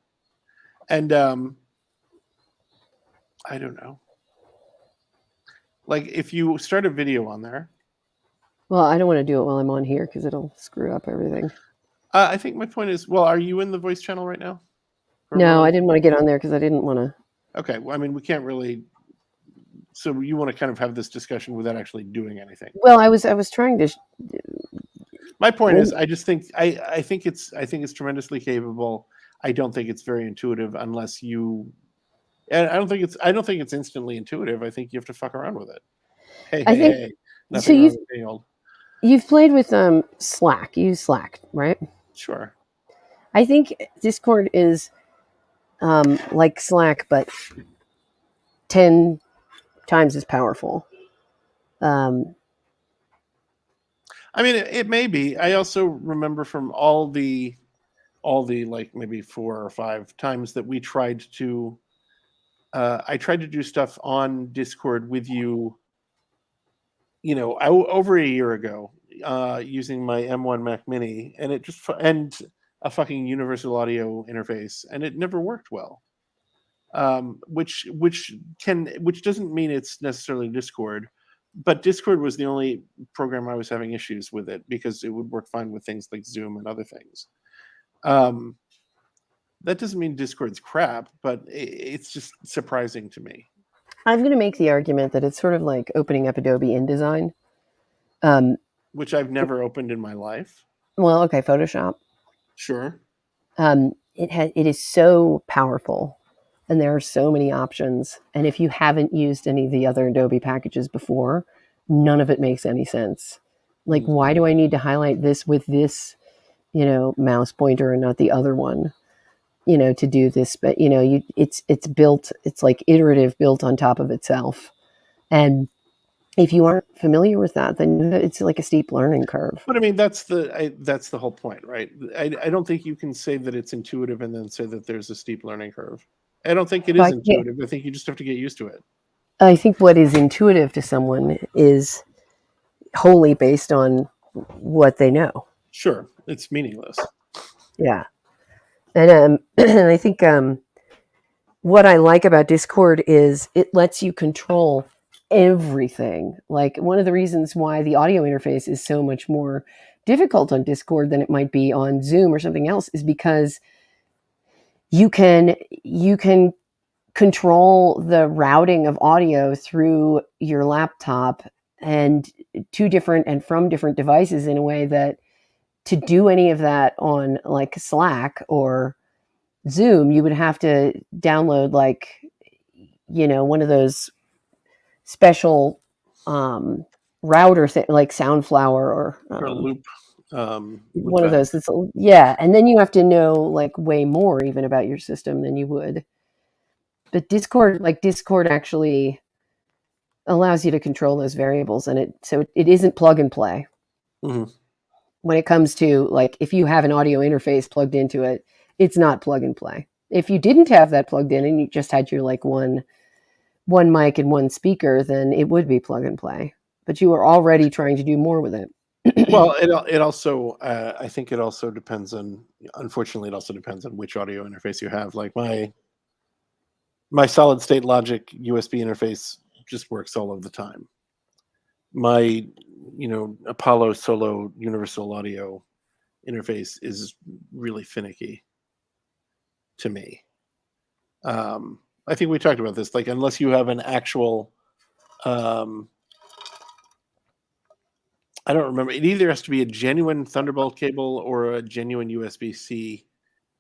A: and I don't know. Like if you start a video on there.
B: Well, I don't want to do it while I'm on here because it'll screw up everything.
A: I think my point is, well, are you in the voice channel right now?
B: No, I didn't want to get on there because I didn't want to.
A: Okay, well, I mean, we can't really. So you want to kind of have this discussion without actually doing anything.
B: Well, I was trying to.
A: My point is, I just think I think it's tremendously capable. I don't think it's very intuitive unless you. And I don't think it's instantly intuitive. I think you have to fuck around with it. Hey, nothing wrong with being old.
B: You've played with Slack. You use Slack, right?
A: Sure.
B: I think Discord is like Slack, but 10 times as powerful.
A: I mean, it may be. I also remember from all the like maybe 4 or 5 times that we tried to. I tried to do stuff on Discord with you. You know, over a year ago, using my M1 Mac Mini, and it just and a fucking universal audio interface, and it never worked well. Which doesn't mean it's necessarily Discord, but Discord was the only program I was having issues with it because it would work fine with things like Zoom and other things. That doesn't mean Discord's crap, but it's just surprising to me.
B: I'm going to make the argument that it's sort of like opening up Adobe InDesign.
A: Which I've never opened in my life.
B: Well, okay, Photoshop.
A: Sure.
B: It is so powerful, and there are so many options. And if you haven't used any of the other Adobe packages before, none of it makes any sense. Like, why do I need to highlight this with this, mouse pointer and not the other one? To do this, but it's built, it's like iterative, built on top of itself. And if you aren't familiar with that, then it's like a steep learning curve.
A: But I mean, that's the whole point, right? I don't think you can say that it's intuitive and then say that there's a steep learning curve. I don't think it is intuitive. I think you just have to get used to it.
B: I think what is intuitive to someone is wholly based on what they know.
A: Sure, it's meaningless.
B: Yeah. And I think what I like about Discord is it lets you control everything. Like, one of the reasons why the audio interface is so much more difficult on Discord than it might be on Zoom or something else is because you can control the routing of audio through your laptop and from different devices in a way that to do any of that on like Slack or Zoom, you would have to download one of those special router like Soundflower or
A: Loop.
B: One of those. And then you have to know like way more even about your system than you would. But Discord actually allows you to control those variables, and it isn't plug and play.
A: Mm-hmm.
B: When it comes to like if you have an audio interface plugged into it, it's not plug and play. If you didn't have that plugged in and you just had your like one mic and one speaker, then it would be plug and play. But you are already trying to do more with it.
A: Well, it also I think it also depends on. Unfortunately, it also depends on which audio interface you have. Like My solid state logic USB interface just works all of the time. My, Apollo Solo Universal Audio interface is really finicky to me. I think we talked about this. Like, unless you have an actual, I don't remember. It either has to be a genuine Thunderbolt cable or a genuine USB-C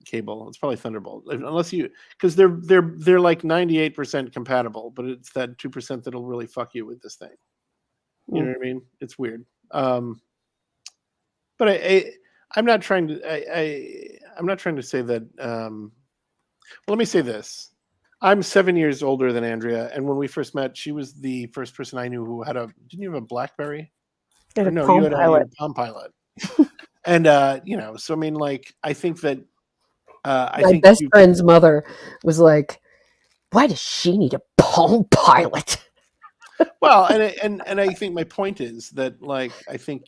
A: cable. It's probably Thunderbolt, unless because they're like 98% compatible, but it's that 2% that'll really fuck you with this thing. You know what I mean? It's weird. But I'm not trying to. I'm not trying to say that. Well, let me say this. I'm 7 years older than Andrea, and when we first met, she was the first person I knew who had a. Didn't you have a BlackBerry?
B: You had a
A: No,
B: Palm
A: you had
B: Pilot.
A: a Palm Pilot. And so I mean, like, I think that I
B: My
A: think
B: best friend's mother was like, "Why does she need a Palm Pilot?"
A: Well, and I think my point is that, like, I think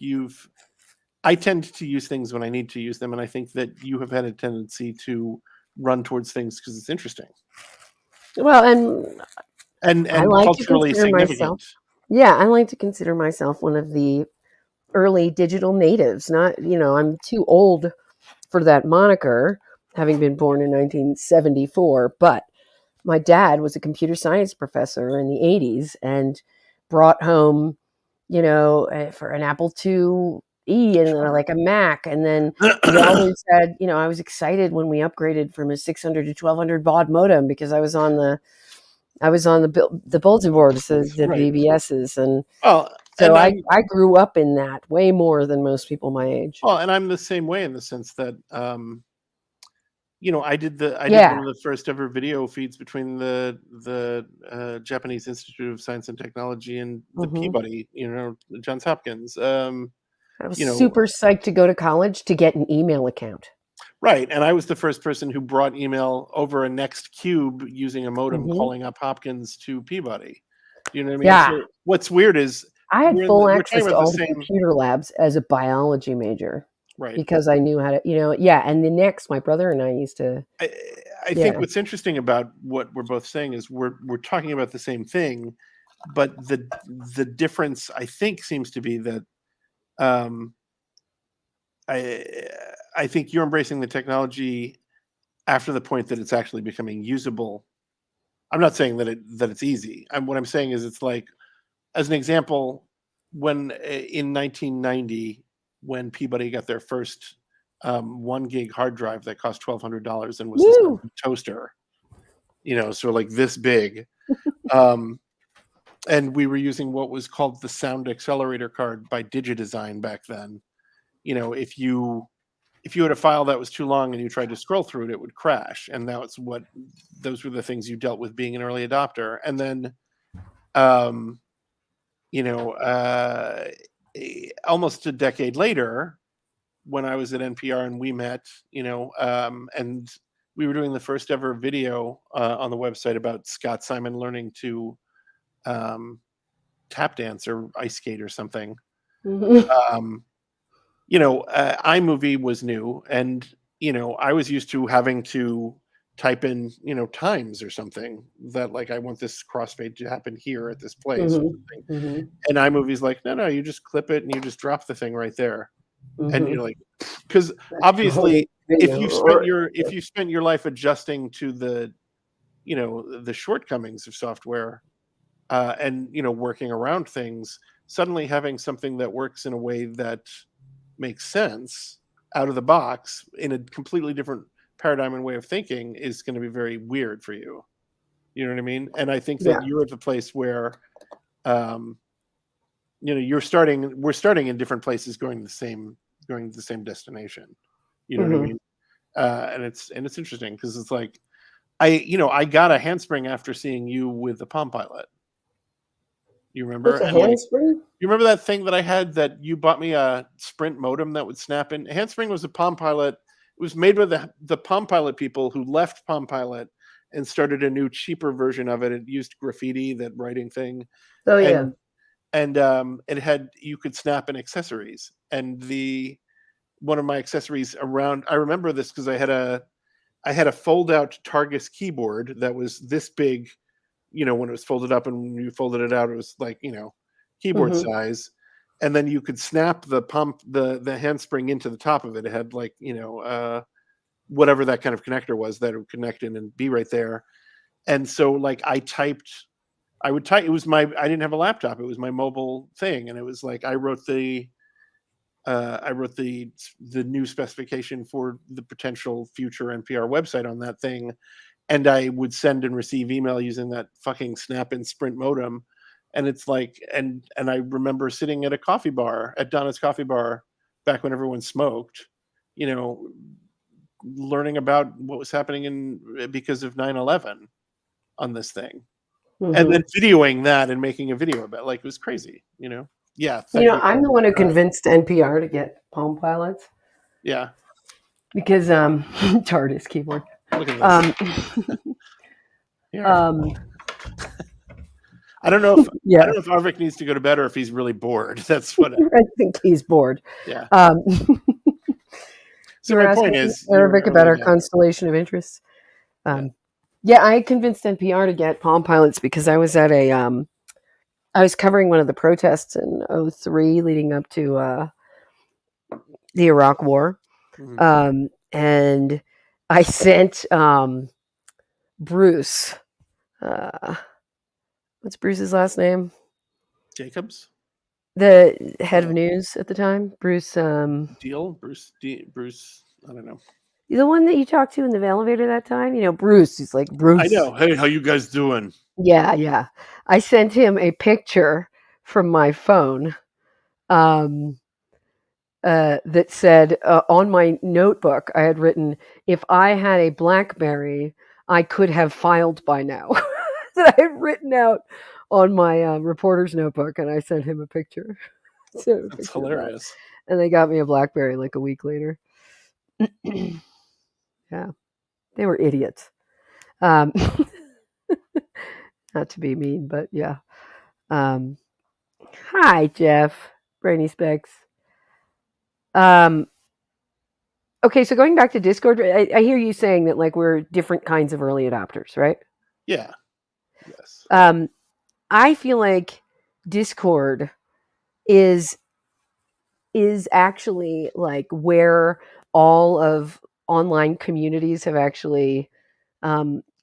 A: I tend to use things when I need to use them, and I think that you have had a tendency to run towards things because it's interesting
B: Well, and I
A: and
B: like to
A: culturally
B: consider myself.
A: significant.
B: Yeah, I like to consider myself one of the early digital natives. Not, I'm too old for that moniker, having been born in 1974, but my dad was a computer science professor in the 80s and brought home, for an Apple IIe and like a Mac. And then he always said, I was excited when we upgraded from a 600 to 1200 baud modem because I was on the bulletin boards, the
A: Right.
B: BBSs. And
A: Well,
B: so
A: and
B: I grew up in that way more than most people my age.
A: and I'm the same way in the sense that I did one of the first ever video feeds between the Japanese Institute of Science and Technology and the Peabody, Johns Hopkins.
B: I was super psyched to go to college to get an email account.
A: Right, and I was the first person who brought email over a Next Cube using a modem, calling up Hopkins to Peabody. You know what I mean?
B: Yeah.
A: So what's weird is
B: I had full
A: we're
B: access
A: talking
B: to
A: about
B: all
A: the
B: the
A: same.
B: computer labs as a biology major.
A: Right.
B: Because I knew how to, and the next, my brother and I used to.
A: I think what's interesting about what we're both saying is we're talking about the same thing, but the difference I think seems to be that I think you're embracing the technology after the point that it's actually becoming usable. I'm not saying that it's easy. What I'm saying is it's like, as an example, when in 1990, when Peabody got their first 1 gig hard drive that cost $1,200 and was this toaster, so like this big, and we were using what was called the Sound Accelerator card by DigiDesign back then. If you had a file that was too long and you tried to scroll through it, it would crash. And those were the things you dealt with being an early adopter. And then, almost a decade later, when I was at NPR and we met, and we were doing the first ever video on the website about Scott Simon learning to tap dance or ice skate or something. iMovie was new, and I was used to having to type in times or something that, like, I want this crossfade to happen here at this place or something. And iMovie's like, no, you just clip it and you just drop the thing right there. And you're like, because obviously if you spent your life adjusting to the the shortcomings of software and working around things, suddenly having something that works in a way that makes sense out of the box in a completely different paradigm and way of thinking is going to be very weird for you. You know what I mean? And I think that you're at the place where we're starting in different places going to the same destination. You know what I mean? And it's interesting because it's like I got a handspring after seeing you with the Palm Pilot. You remember?
B: It's a handspring?
A: You remember that thing that I had that you bought me a Sprint modem that would snap in? Handspring was a Palm Pilot. It was made by the Palm Pilot people who left Palm Pilot and started a new, cheaper version of it. It used graffiti, that writing thing.
B: Oh, yeah.
A: And you could snap in accessories. And one of my accessories I remember this because I had I had a fold-out Targus keyboard that was this big, when it was folded up, and when you folded it out, it was like, keyboard size. And then you could snap the handspring into the top of it. It had like, whatever that kind of connector was that it would connect in and be right there. And so like I would type, I didn't have a laptop. It was my mobile thing. And it was like, I wrote the new specification for the potential future NPR website on that thing. And I would send and receive email using that fucking Snap-in Sprint modem. And it's like, and I remember sitting at Donna's coffee bar back when everyone smoked, learning about what was happening because of 9/11 on this thing. And then videoing that and making a video about it. Like, it was crazy, Yeah.
B: I'm the one who convinced NPR to get Palm Pilots.
A: Yeah.
B: Because TARDIS keyboard.
A: Look at this. I don't know if Arvik needs to go to bed or if he's really bored. That's what
B: I think he's bored.
A: Yeah.
B: So my point is, Arvik about our constellation of interests. I convinced NPR to get Palm Pilots because I was at I was covering one of the protests in 2003 leading up to the Iraq War. And I sent Bruce, what's Bruce's last name?
A: Jacobs?
B: The head of news at the time. Bruce.
A: Bruce, I don't know.
B: The one that you talked to in the elevator that time? Bruce. He's like, Bruce.
A: I know. Hey, how you guys doing?
B: Yeah. I sent him a picture from my phone that said, on my notebook, I had written, if I had a BlackBerry, I could have filed by now. That I had written out on my reporter's notebook, and I sent him a picture.
A: That's hilarious.
B: And they got me a BlackBerry like a week later. Yeah. They were idiots. Not to be mean, but yeah. Hi, Jeff. Brainy Specs. Okay, so going back to Discord, I hear you saying that like we're different kinds of early adopters, right?
A: Yeah. Yes.
B: I feel like Discord is actually like where all of online communities have actually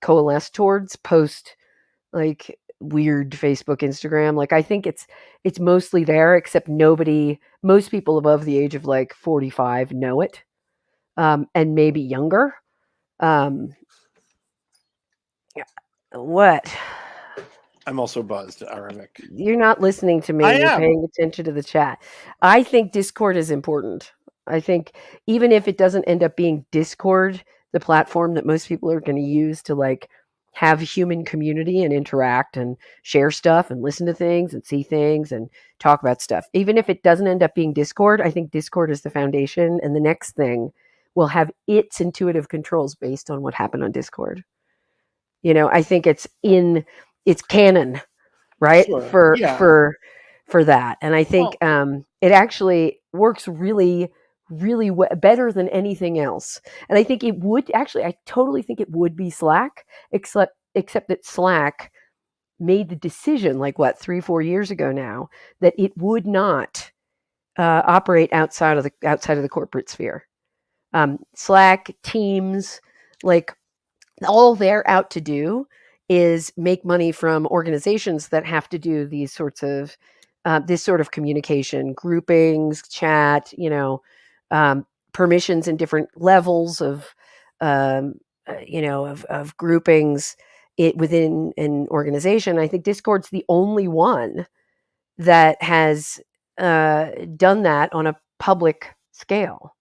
B: coalesced towards post like weird Facebook, Instagram. Like I think it's mostly there, except most people above the age of like 45 know it, and maybe younger. What?
A: I'm also buzzed, Aravic.
B: You're not listening to me. You're paying attention to the chat. I think Discord is important. I think even if it doesn't end up being Discord, the platform that most people are going to use to like have human community and interact and share stuff and listen to things and see things and talk about stuff. Even if it doesn't end up being Discord, I think Discord is the foundation, and the next thing will have its intuitive controls based on what happened on Discord. I think it's canon, right? Sure. For that. And I think it actually works really, really better than anything else. And I think I totally think it would be Slack, except that Slack made the decision like 3-4 years ago now that it would not operate outside of the corporate sphere. Slack, Teams, like all they're out to do is make money from organizations that have to do these sorts of this sort of communication, groupings, chat, permissions in different levels of groupings within an organization. I think Discord's the only one that has done that on a public scale.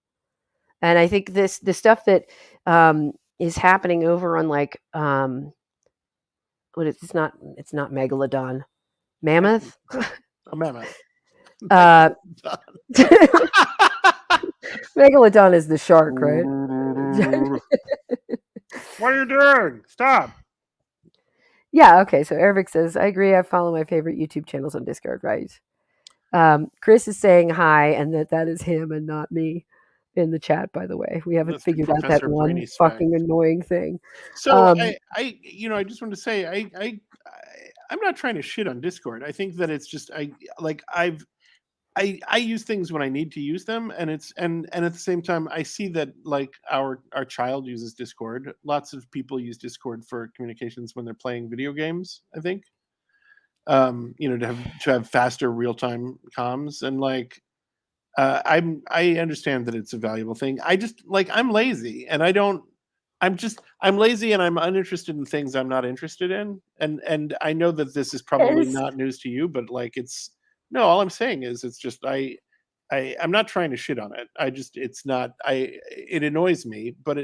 B: And I think the stuff that is happening over on like it's not Megalodon, Mammoth.
A: A mammoth.
B: Megalodon is the shark, right?
A: What are you doing? Stop.
B: Yeah, okay. So Eric says, I agree. I follow my favorite YouTube channels on Discord, right? Chris is saying hi, and that is him and not me. in the chat, by the way. We haven't
A: That's like
B: figured out that
A: Professor
B: one
A: Brainy Specs.
B: fucking annoying thing.
A: So I just want to say I'm not trying to shit on Discord. I think that it's just I use things when I need to use them, and at the same time I see that like our child uses Discord. Lots of people use Discord for communications when they're playing video games, I think. To have faster real-time comms, and like I understand that it's a valuable thing. I just like I'm lazy and I'm lazy and I'm uninterested in things I'm not interested in. And I know that this is probably
B: Yes.
A: not news to you, but like it's no, all I'm saying is it's just I'm not trying to shit on it. It's not it annoys me, but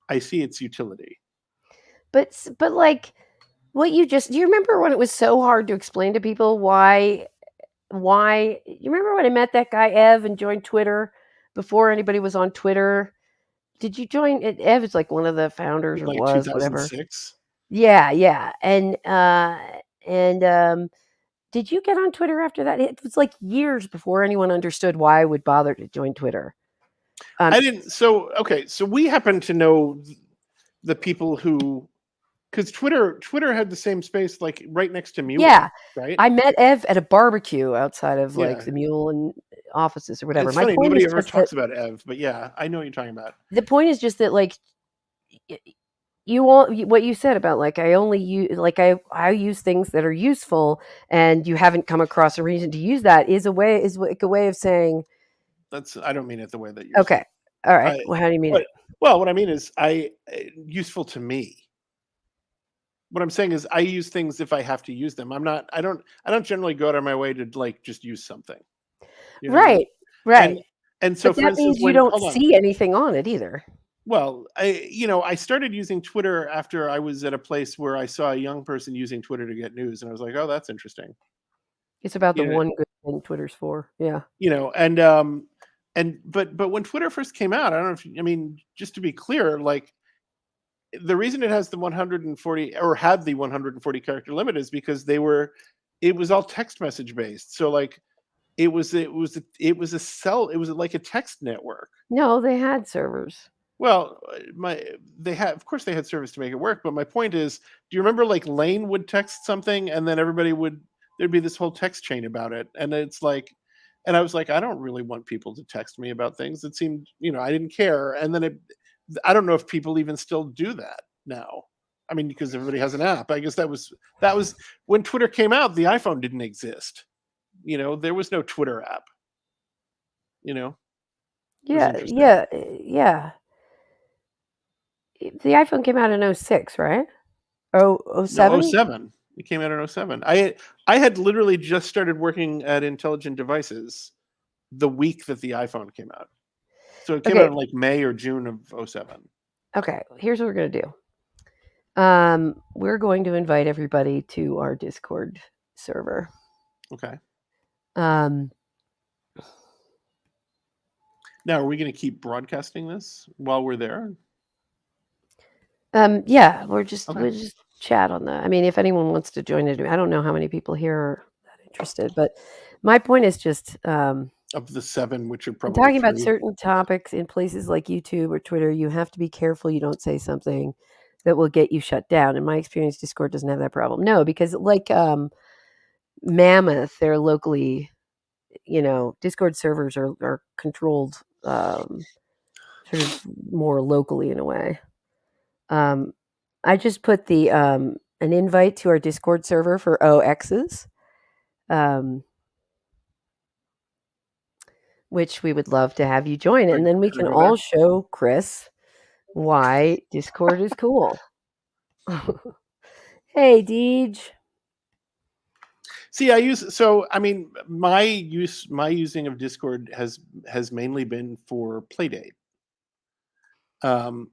A: I see its utility.
B: But like what you just, do you remember when it was so hard to explain to people why you remember when I met that guy Ev and joined Twitter before anybody was on Twitter? Did you join it? Ev is like one of the founders
A: In
B: or
A: like
B: was whatever.
A: 2006.
B: Yeah. And did you get on Twitter after that? It was like years before anyone understood why I would bother to join Twitter.
A: I didn't. So okay, so we happen to know the people who, because Twitter had the same space like right next to Mule,
B: Yeah.
A: right?
B: I met Ev at a barbecue outside of like
A: Yeah,
B: the Mule and offices or whatever.
A: it's
B: My
A: funny
B: point is
A: nobody ever
B: just that
A: talks about Ev, but yeah, I know what you're talking about.
B: the point is just that like you all what you said about like I only use like I use things that are useful, and you haven't come across a reason to use that is like a way of saying
A: I don't mean it the way that you're saying.
B: okay, all right,
A: I
B: well, how do you mean
A: but
B: it?
A: well, what I mean is useful to me. What I'm saying is I use things if I have to use them. I don't generally go out of my way to like just use something. You know what I mean?
B: Right,
A: And
B: right.
A: so
B: But
A: for
B: that
A: instance,
B: means you
A: when
B: don't
A: hold on.
B: see anything on it either.
A: Well, I started using Twitter after I was at a place where I saw a young person using Twitter to get news, and I was like, "Oh, that's interesting."
B: It's about the
A: You know,
B: one good thing Twitter's for. Yeah.
A: but when Twitter first came out, I don't know if I mean just to be clear, like the reason it has the 140 or had the 140 character limit is because it was all text message based. So like it was like a text network.
B: No, they had servers.
A: Well, of course they had service to make it work, but my point is, do you remember like Lane would text something and then there'd be this whole text chain about it, and it's like, and I was like, I don't really want people to text me about things. It seemed, I didn't care, and then I don't know if people even still do that now. I mean, because everybody has an app. I guess that was when Twitter came out. The iPhone didn't exist. There was no Twitter app. It was
B: Yeah,
A: interesting.
B: yeah. The iPhone came out in 06, right? Oh,
A: No,
B: 07?
A: 07. It came out in 07. I had literally just started working at Intelligent Devices the week that the iPhone came out. So it came out
B: Okay,
A: in like May or June of 07.
B: okay. Here's what we're gonna do. We're going to invite everybody to our Discord server.
A: Okay.
B: Um,
A: Now, are we going to keep broadcasting this while we're there?
B: yeah,
A: Okay.
B: we'll just chat on that. I mean, if anyone wants to join it, I don't know how many people here are that interested, but my point is just
A: Of the 7, which are
B: I'm
A: probably
B: talking about
A: 3.
B: certain topics in places like YouTube or Twitter. You have to be careful you don't say something that will get you shut down. In my experience, Discord doesn't have that problem. No, because like Mammoth, they're locally, Discord servers are controlled sort of more locally in a way. I just put the an invite to our Discord server for Exes, which we would love to have you join, and then we
A: Should
B: can
A: I go there?
B: all show Chris why Discord is cool. Hey, Deej.
A: See, I mean, my using of Discord has mainly been for Playdate. And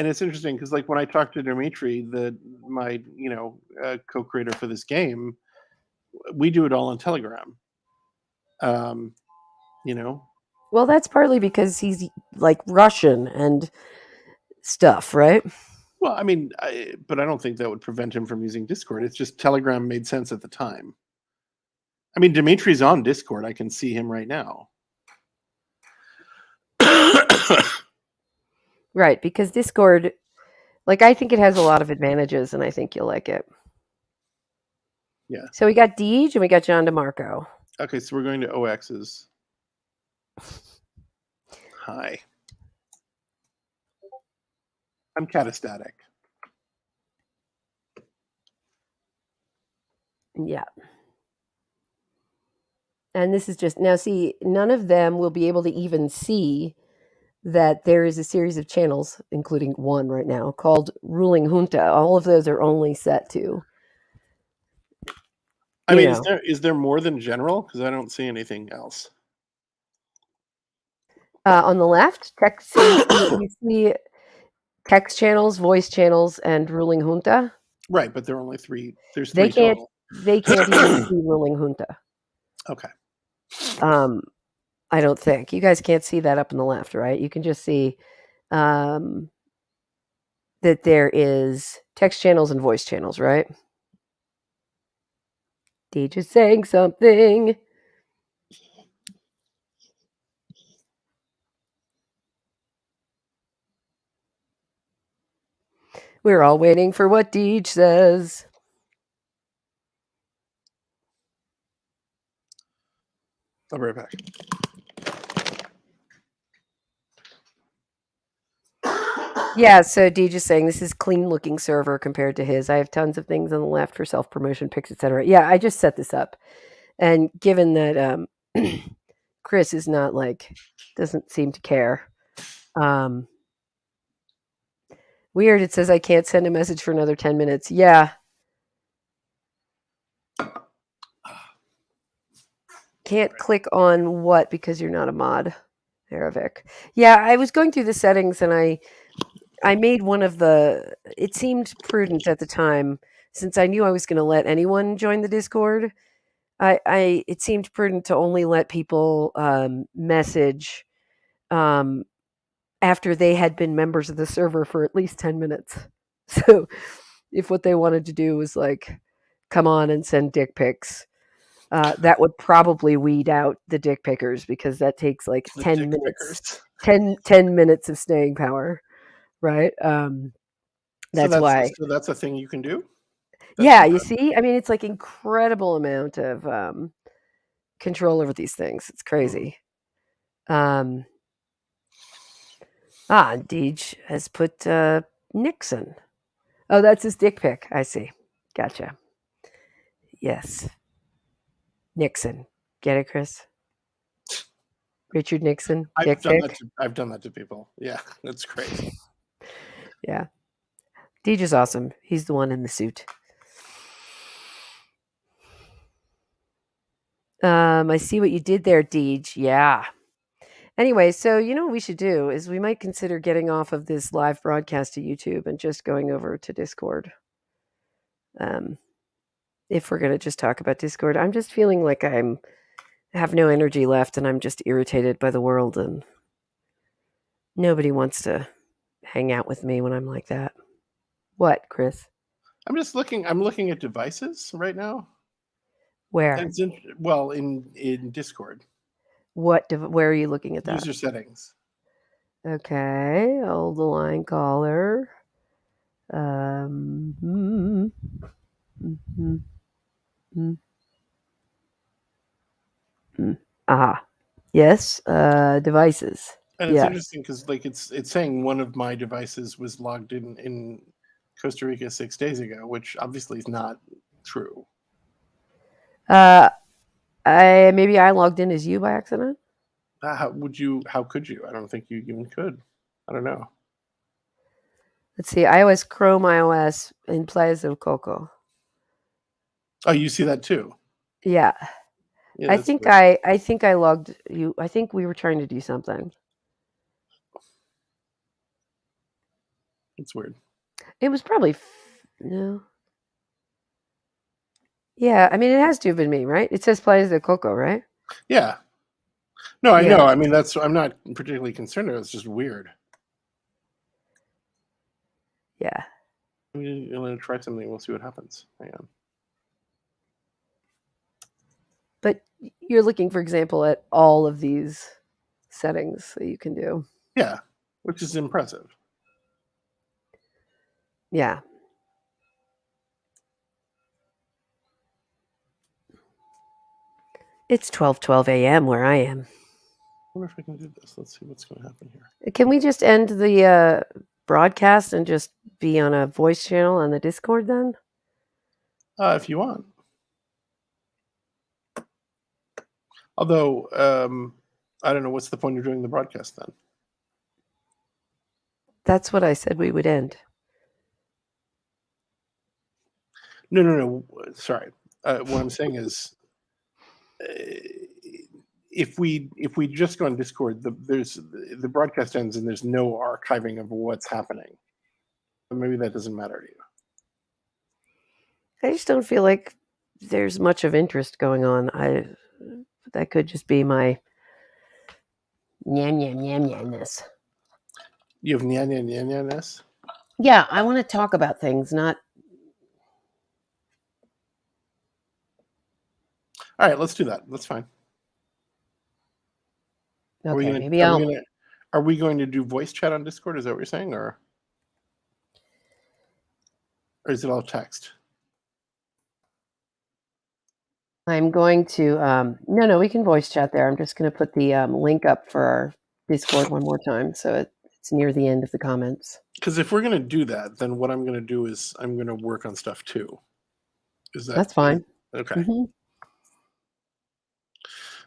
A: it's interesting because like when I talked to Dimitri, my co-creator for this game, we do it all on Telegram. You know,
B: Well, that's partly because he's like Russian and stuff, right?
A: well, I mean, but I don't think that would prevent him from using Discord. It's just Telegram made sense at the time. I mean, Dimitri's on Discord. I can see him right now.
B: Right, because Discord, like, I think it has a lot of advantages, and I think you'll like it.
A: Yeah.
B: So we got Deej and we got John DeMarco.
A: Okay, so we're going to OXs. Hi. I'm catastatic.
B: Yeah. And this is just, now see, none of them will be able to even see that there is a series of channels, including one right now, called Ruling Junta. All of those are only set to,
A: I mean,
B: know,
A: is there more than general? Because I don't see anything else.
B: on the left, text. So you see text channels, voice channels, and Ruling Junta.
A: Right, but there are only three. There's
B: They
A: three
B: can't.
A: total.
B: They can't even see Ruling Junta.
A: Okay.
B: I don't think you guys can't see that up in the left, right? You can just see that there is text channels and voice channels, right? Deej is saying something. We're all waiting for what Deej says.
A: I'll be right back.
B: Yeah, so Deej is saying this is clean looking server compared to his. I have tons of things on the left for self promotion, pics, etc. Yeah, I just set this up, and given that Chris is not doesn't seem to care. Weird. It says I can't send a message for another 10 minutes. Yeah. Can't click on what because you're not a mod, Aravic. Yeah, I was going through the settings and I made one of the. It seemed prudent at the time since I knew I was going to let anyone join the Discord. It seemed prudent to only let people message after they had been members of the server for at least 10 minutes. So if what they wanted to do was come on and send dick pics, that would probably weed out the dick pickers because that takes
A: The
B: 10
A: dick
B: minutes,
A: pickers.
B: 10 minutes of staying power, right? That's why.
A: So that's a thing you can do.
B: Yeah, you see, I mean, it's incredible amount of control over these things. It's crazy. Deej has put Nixon. Oh, that's his dick pic. I see. Gotcha. Yes. Nixon. Get it, Chris? Richard Nixon, dick pic.
A: I've done that to people. Yeah, that's great.
B: Yeah. Deej is awesome. He's the one in the suit. I see what you did there, Deej. Yeah. Anyway, so you know what we should do is we might consider getting off of this live broadcast to YouTube and just going over to Discord. If we're gonna just talk about Discord, I'm just feeling like I have no energy left and I'm just irritated by the world and nobody wants to hang out with me when I'm like that. What, Chris?
A: I'm looking at devices right now.
B: Where?
A: And it's in Discord.
B: Where are you looking at that?
A: User settings.
B: Okay, hold the line, caller. Yes, devices.
A: And it's interesting because it's saying one of my devices was logged in Costa Rica 6 days ago, which obviously is not true.
B: Maybe I logged in as you by accident.
A: How could you? I don't think you even could. I don't know.
B: Let's see, iOS, Chrome, iOS, and Playas del Coco.
A: Oh, you see that too?
B: Yeah.
A: Yeah,
B: I think I logged you. I think we were trying to do something.
A: It's weird.
B: It was probably no. Yeah, I mean it has to have been me, right? It says Playas del Coco, right?
A: Yeah. No, I know. I mean I'm not particularly concerned. It's just weird.
B: Yeah.
A: I'm gonna try something. We'll see what happens. Hang on.
B: But you're looking, for example, at all of these settings that you can do.
A: Yeah, which is impressive.
B: Yeah. It's 12:12 a.m. where I am.
A: I wonder if I can do this. Let's see what's going to happen here.
B: Can we just end the broadcast and just be on a voice channel on the Discord then?
A: If you want. Although, I don't know, what's the point of doing the broadcast then?
B: That's what I said we would end.
A: No. Sorry. What I'm saying is, if we just go on Discord, the broadcast ends and there's no archiving of what's happening. Maybe that doesn't matter to you.
B: I just don't feel like there's much of interest going on. That could just be my yam-ness.
A: You have ness?
B: Yeah, I want to talk about things, not.
A: All right, let's do that. That's fine.
B: Okay, maybe I'll.
A: Are we going to do voice chat on Discord? Is that what you're saying, or is it all text?
B: I'm going to. No, we can voice chat there. I'm just going to put the link up for our Discord one more time, so it's near the end of the comments.
A: Because if we're going to do that, then what I'm going to do is I'm going to work on stuff too. Is that?
B: That's fine.
A: Okay.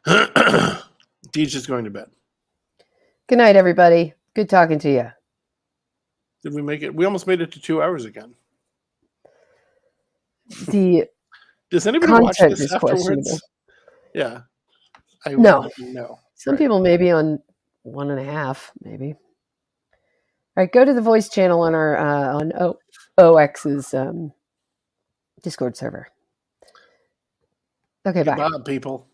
A: Deej is going to bed.
B: Good night, everybody. Good talking to you.
A: Did we make it? We almost made it to 2 hours again.
B: The
A: Does anybody watch
B: content
A: this
B: is
A: afterwards?
B: questionable.
A: Yeah.
B: No.
A: No.
B: Some people may be on 1.5, maybe. All right, go to the voice channel on our on OX's Discord server. Okay, bye.
A: Goodbye, people.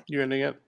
A: You ending it?